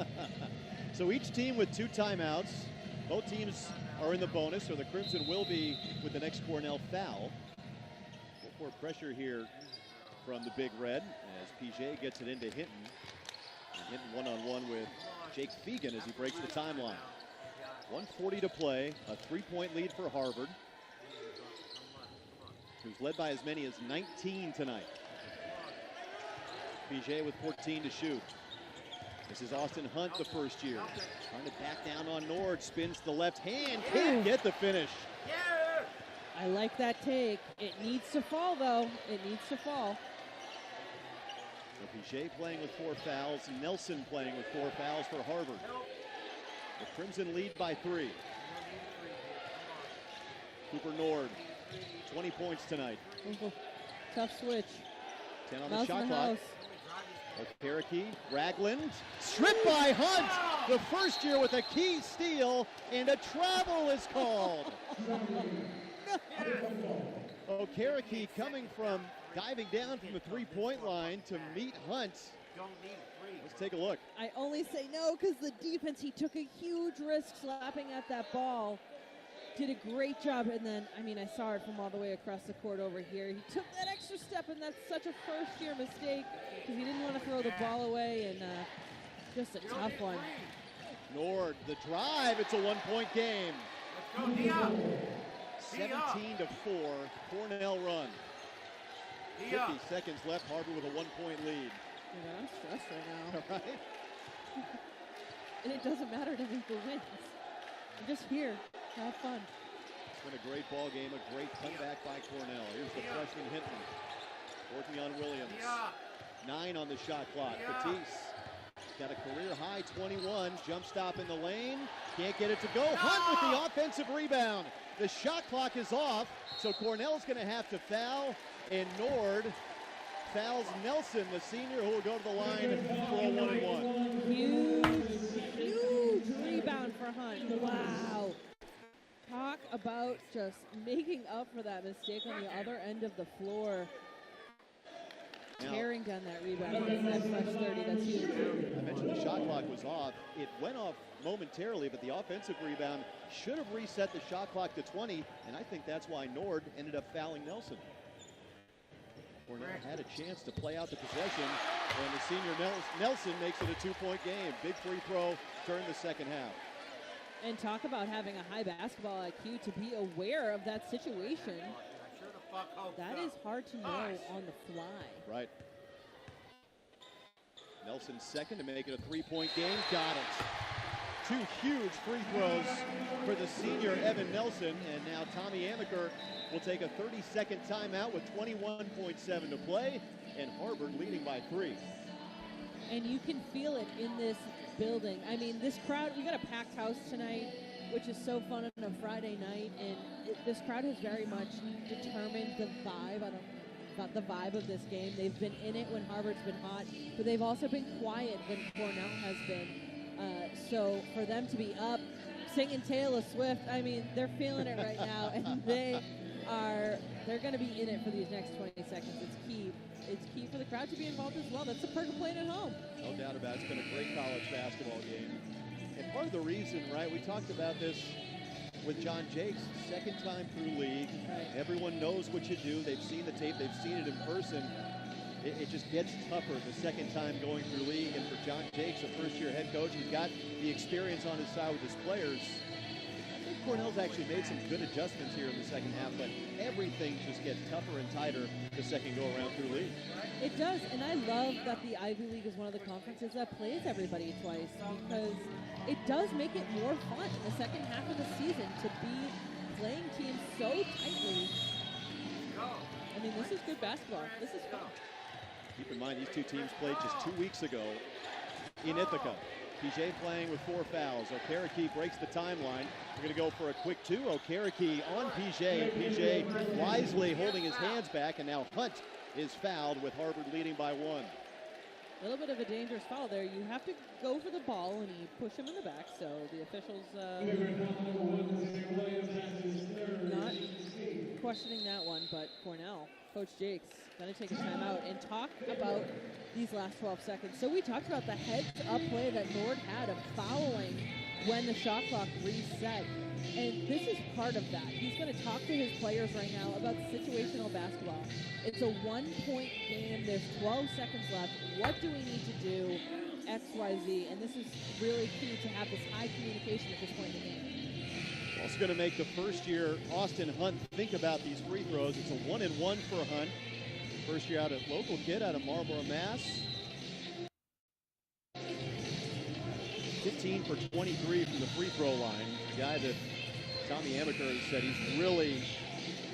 So each team with 2 timeouts. Both teams are in the bonus, or the Crimson will be with the next Cornell foul. Full court pressure here from the Big Red as PJ gets it into Hinton. And Hinton one-on-one with Jake Fegan as he breaks the timeline. 1:40 to play, a 3-point lead for Harvard, who's led by as many as 19 tonight. PJ with 14 to shoot. This is Austin Hunt the first year. Trying to back down on Nord, spins to the left hand, can't get the finish. I like that take. It needs to fall, though. It needs to fall. So PJ playing with 4 fouls, Nelson playing with 4 fouls for Harvard. The Crimson lead by 3. Cooper Nord, 20 points tonight. Tough switch. 10 on the Mouse shot in the clock. house. Okereke, Ragland, stripped by Hunt. The first year with a key steal, and a travel is called. Okereke coming from diving down from the 3-point line to meet Hunt. Let's take a look. I only say no because the defense, he took a huge risk slapping at that ball. Did a great job, and then, I saw it from all the way across the court over here. He took that extra step, and that's such a first-year mistake because he didn't want to throw the ball away, and just a tough one. Nord, the drive, it's a 1-point game. 17-4, Cornell run. 50 seconds left, Harvard with a 1-point lead. Yeah, but I'm stressed right now. Right? And it doesn't matter to me who wins. I'm just here to have fun. It's been a great ball game, a great comeback by Cornell. Here's the freshman Hinton working on Williams. 9 on the shot clock. Batiste got a career high 21. Jump stop in the lane. Can't get it to go. Hunt with the offensive rebound. The shot clock is off, so Cornell's going to have to foul, and Nord fouls Nelson, the senior, who will go to the line for a 1-and-1. Huge rebound for Hunt. Wow. Talk about just making up for that mistake on the other end of the floor. Now, tearing down that rebound, getting that fresh 30. That's huge. I mentioned the shot clock was off. It went off momentarily, but the offensive rebound should have reset the shot clock to 20, and I think that's why Nord ended up fouling Nelson. Cornell had a chance to play out the possession, and the senior Nelson makes it a 2-point game. Big free throw during the second half. And talk about having a high basketball IQ to be aware of that situation. That is hard to know on the fly. Right. Nelson's second to make it a 3-point game. Got it. 2 huge free throws for the senior Evan Nelson. And now Tommy Amaker will take a 30-second timeout with 21.7 to play. And Harvard leading by 3. And you can feel it in this building. I mean, this crowd, we got a packed house tonight, which is so fun on a Friday night. And this crowd has very much determined the vibe. About the vibe of this game. They've been in it when Harvard's been hot, but they've also been quiet when Cornell has been. So for them to be up, singing Taylor Swift, I mean, they're feeling it right now, and they're going to be in it for these next 20 seconds. It's key. It's key for the crowd to be involved as well. That's the perk of playing at home. No doubt about it. It's been a great college basketball game. And part of the reason, right, we talked about this with John Jakes, second time through league. Right. Everyone knows what you do. They've seen the tape. They've seen it in person. It just gets tougher the second time going through league. And for John Jakes, a first-year head coach, he's got the experience on his side with his players. I think Cornell's actually made some good adjustments here in the second half, but everything just gets tougher and tighter the second go-around through league. It does, and I love that the Ivy League is one of the conferences that plays everybody twice, because it does make it more fun in the second half of the season to be playing teams so tightly. I mean, this is good basketball. This is fun. Keep in mind, these two teams played just 2 weeks ago in Ithaca. PJ playing with 4 fouls. Okereke breaks the timeline. We're going to go for a quick 2. Okereke on PJ, and PJ wisely holding his hands back, and now Hunt is fouled with Harvard leading by 1. A little bit of a dangerous foul there. You have to go for the ball, and you push him in the back, so the officials not questioning that one, but Cornell, Coach Jakes, going to take a timeout and talk about these last 12 seconds. So we talked about the heads-up play that Nord had of fouling when the shot clock reset, and this is part of that. He's going to talk to his players right now about situational basketball. It's a 1-point game. There's 12 seconds left. What do we need to do? X, Y, Z. And this is really key to have this high communication at this point in the game. Also going to make the first-year Austin Hunt think about these free throws. It's a 1-and-1 for Hunt. First year out of local kid out of Marlboro, Mass. 15 for 23 from the free throw line. A guy that Tommy Amaker has said he's really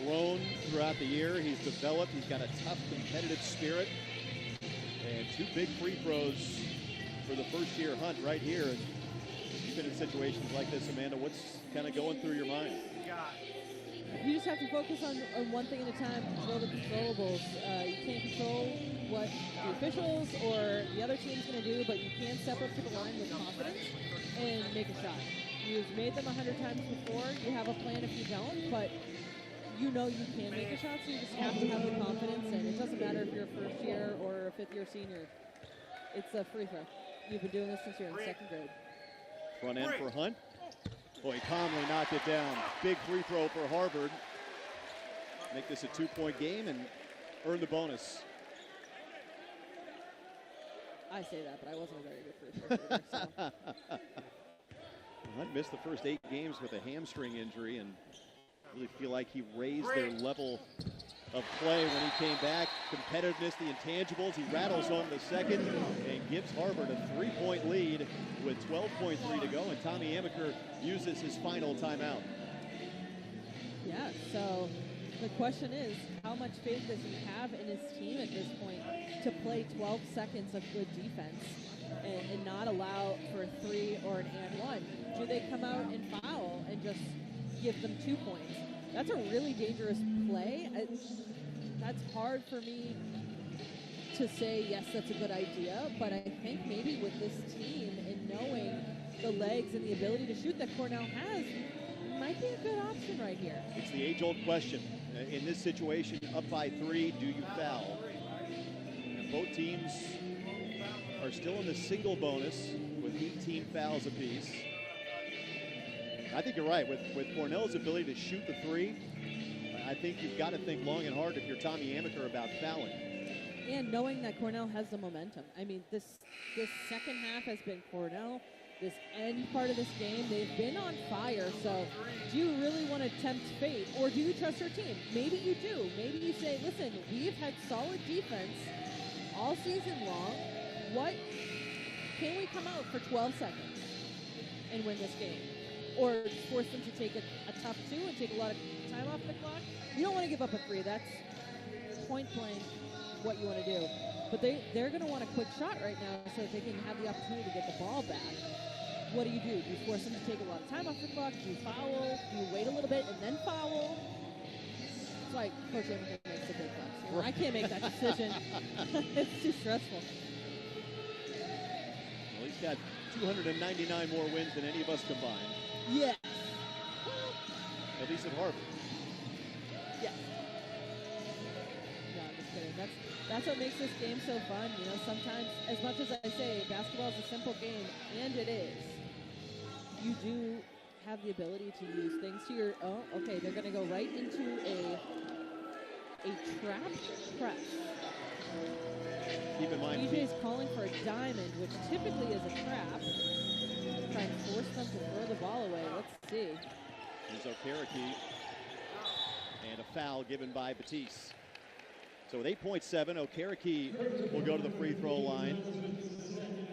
grown throughout the year. He's developed. He's got a tough, competitive spirit. And 2 big free throws for the first-year Hunt right here. And you've been in situations like this, Amanda. What's kind of going through your mind? You just have to focus on one thing at a time, control the controllables. You can't control what the officials or the other team's going to do, but you can step up to the line with confidence and make a shot. You've made them 100 times before. You have a plan if you don't, but you know you can make a shot, so you just have to have the confidence, and it doesn't matter if you're a first year or a 5th-year senior. It's a free throw. You've been doing this since you're in 2nd grade. Front end for Hunt. Boy, he calmly knocked it down. Big free throw for Harvard. Make this a 2-point game and earn the bonus. I say that, but I wasn't a very good free throw shooter, so. Hunt missed the first 8 games with a hamstring injury, and really feel like he raised their level of play when he came back. Competitiveness, the intangibles. He rattles home the second and gives Harvard a 3-point lead with 12.3 to go. And Tommy Amaker uses his final timeout. Yeah, so the question is, how much faith does he have in his team at this point to play 12 seconds of good defense and not allow for a 3 or an and 1? Do they come out and foul and just give them 2 points? That's a really dangerous play. That's hard for me to say, yes, that's a good idea, but I think maybe with this team and knowing the legs and the ability to shoot that Cornell has, might be a good option right here. It's the age-old question. In this situation, up by 3, do you foul? And both teams are still in the single bonus with 18 fouls apiece. I think you're right. With Cornell's ability to shoot the 3, I think you've got to think long and hard if you're Tommy Amaker about fouling. And knowing that Cornell has the momentum. I mean, this second half has been Cornell. This end part of this game, they've been on fire. So do you really want to tempt fate, or do you trust your team? Maybe you do. Maybe you say, listen, we've had solid defense all season long. What can we come out for 12 seconds and win this game? Or force them to take a tough 2 and take a lot of time off the clock? You don't want to give up a 3. That's point blank what you want to do. But they're going to want a quick shot right now so that they can have the opportunity to get the ball back. What do? Do you force them to take a lot of time off the clock? Do you foul? Do you wait a little bit and then foul? It's like Coach Amaker makes the big bucks. You know, I can't make that decision. It's too stressful. Well, he's got 299 more wins than any of us combined. Yeah. At least at Harvard. Yeah. No, I'm just kidding. That's what makes this game so fun. You know, sometimes, as much as I say basketball is a simple game, and it is, you do have the ability to use things to your, okay, they're going to go right into a trap press. Keep in mind, DJ's calling for a diamond, which typically is a trap. Try and force them to throw the ball away. Let's see. Here's Okereke. And a foul given by Batiste. So with 8.7, Okereke will go to the free throw line.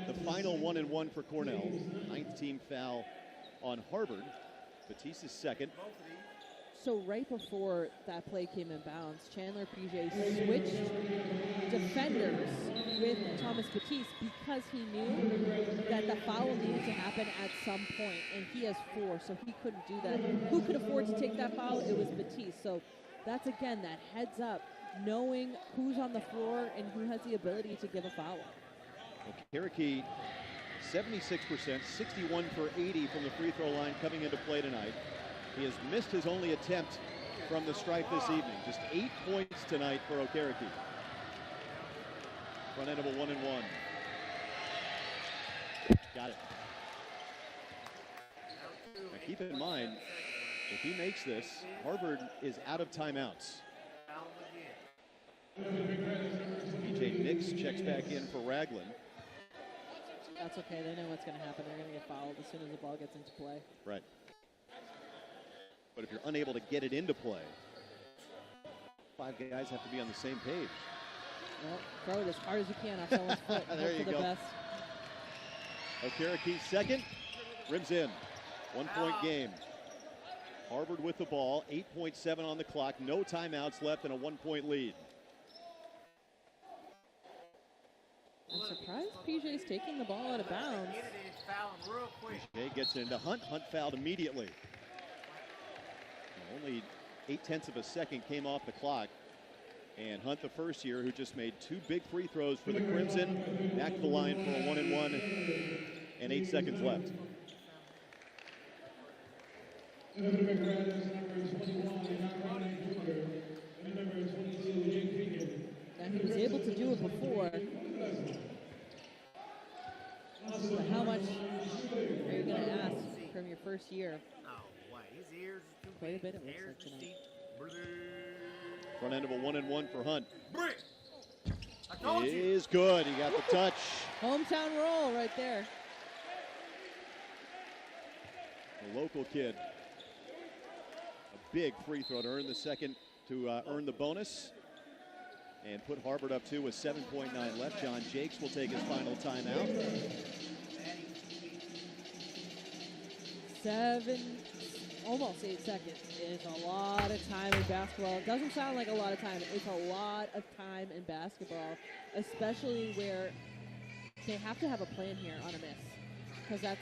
The final 1-and-1 for Cornell. 9th team foul on Harvard. Batiste is second. So right before that play came in bounds, Chandler PJ switched defenders with Thomas Batiste because he knew that the foul needed to happen at some point, and he has 4, so he couldn't do that. Who could afford to take that foul? It was Batiste. So that's, again, that heads up, knowing who's on the floor and who has the ability to give a foul. Okereke, 76%, 61 for 80 from the free throw line coming into play tonight. He has missed his only attempt from the stripe this evening. Just 8 points tonight for Okereke. Front end of a 1-and-1. Got it. Now keep in mind, if he makes this, Harvard is out of timeouts. PJ Nix checks back in for Ragland. That's okay. They know what's going to happen. They're going to get fouled as soon as the ball gets into play. Right. But if you're unable to get it into play, 5 guys have to be on the same page. Well, throw it as hard as you can off someone's foot. There you go. Best. Okereke second, rims in. 1-point game. Harvard with the ball, 8.7 on the clock, no timeouts left, and a 1-point lead. I'm surprised PJ's taking the ball out of bounds. PJ gets it into Hunt. Hunt fouled immediately. Only 0.8 of a second came off the clock. And Hunt, the first year, who just made 2 big free throws for the Crimson, back to the line for a 1-and-1 and 8 seconds left. And he was able to do it before. But how much are you going to ask from your first year? Quite a bit, it looks like tonight. Front end of a 1-and-1 for Hunt. It is good. He got the touch. Hometown roll right there. The local kid. A big free throw to earn the second to earn the bonus and put Harvard up 2 with 7.9 left. John Jakes will take his final timeout. 7, almost 8 seconds is a lot of time in basketball. It doesn't sound like a lot of time. It's a lot of time in basketball, especially where they have to have a plan here on a miss, because that's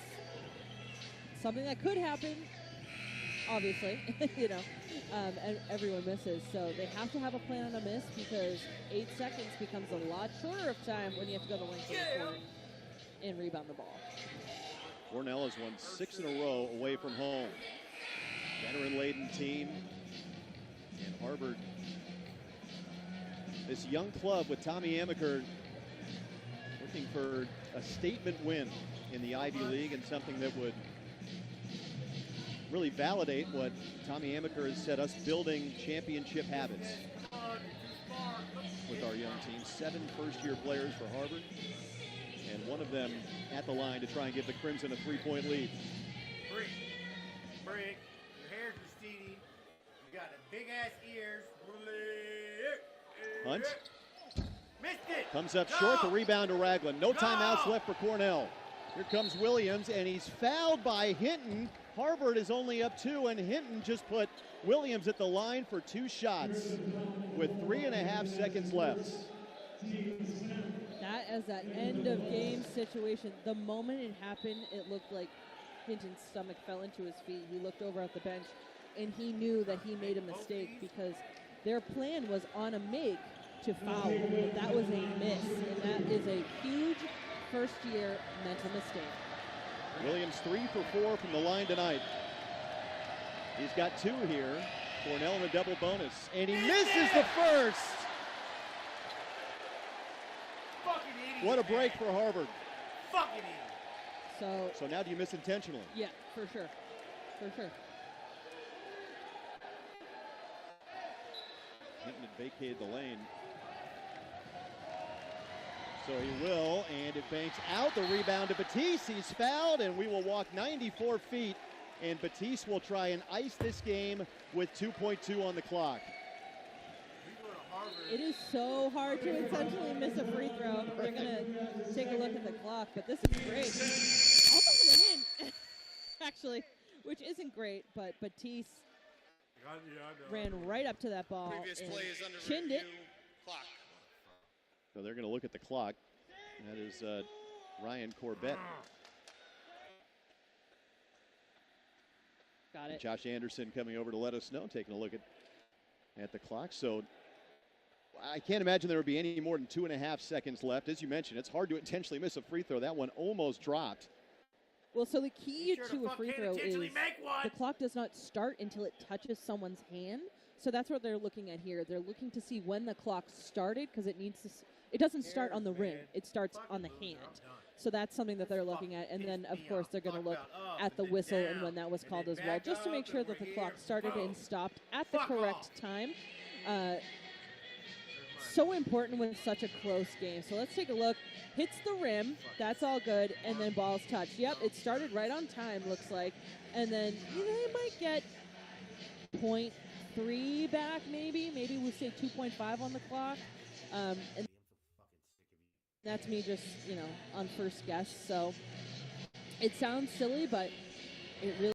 something that could happen, obviously, and everyone misses. So they have to have a plan on a miss, because 8 seconds becomes a lot shorter of time when you have to go the length of the court and rebound the ball. Cornell has won 6 in a row away from home. Veteran-laden team. And Harvard, this young club with Tommy Amaker looking for a statement win in the Ivy League, and something that would really validate what Tommy Amaker has said, us building championship habits with our young team. 7 first-year players for Harvard, and one of them at the line to try and give the Crimson a 3-point lead. Brick, your hair's receding. You got the big-ass ears. Hunt Missed it. comes up short. The rebound to Ragland. No timeouts left for Cornell. Here comes Williams, and he's fouled by Hinton. Harvard is only up 2, and Hinton just put Williams at the line for 2 shots with 3.5 seconds left. That as that end of game situation, the moment it happened, it looked like Hinton's stomach fell into his feet. He looked over at the bench, and he knew that he made a mistake, because their plan was on a make to foul, but that was a miss, and that is a huge first-year mental mistake. Williams 3 for 4 from the line tonight. He's got 2 here. Cornell in a double bonus, and he misses the first. Fucking idiot. What a break for Harvard. Fucking idiot. So now do you miss intentionally? Yeah, for sure. For sure. Hinton had vacated the lane. So he will, and it banks out. The rebound to Batiste. He's fouled, and we will walk 94 feet. And Batiste will try and ice this game with 2.2 on the clock. It is so hard to intentionally miss a free throw. We're going to take a look at the clock, but this is great. Almost a win, actually, which isn't great, but Batiste ran right up to that ball and chinned it. So they're going to look at the clock. That is Ryan Corbett. Got it. Josh Anderson coming over to let us know, taking a look at the clock. So I can't imagine there would be any more than 2.5 seconds left. As you mentioned, it's hard to intentionally miss a free throw. That one almost dropped. Well, so the key to a free throw is the clock does not start until it touches someone's hand. So that's what they're looking at here. They're looking to see when the clock started, because it needs to. It doesn't start on the ring. It starts on the hand. So that's something that they're looking at. And then, of course, they're going to look at the whistle and when that was called as well, just to make sure that the clock started and stopped at the correct time. So important with such a close game. So let's take a look. Hits the rim. That's all good. And then ball's touched. Yep, it started right on time, looks like. And then, they might get 0.3 back, maybe. Maybe we'll say 2.5 on the clock. And that's me just, on first guess. So it sounds silly, but it really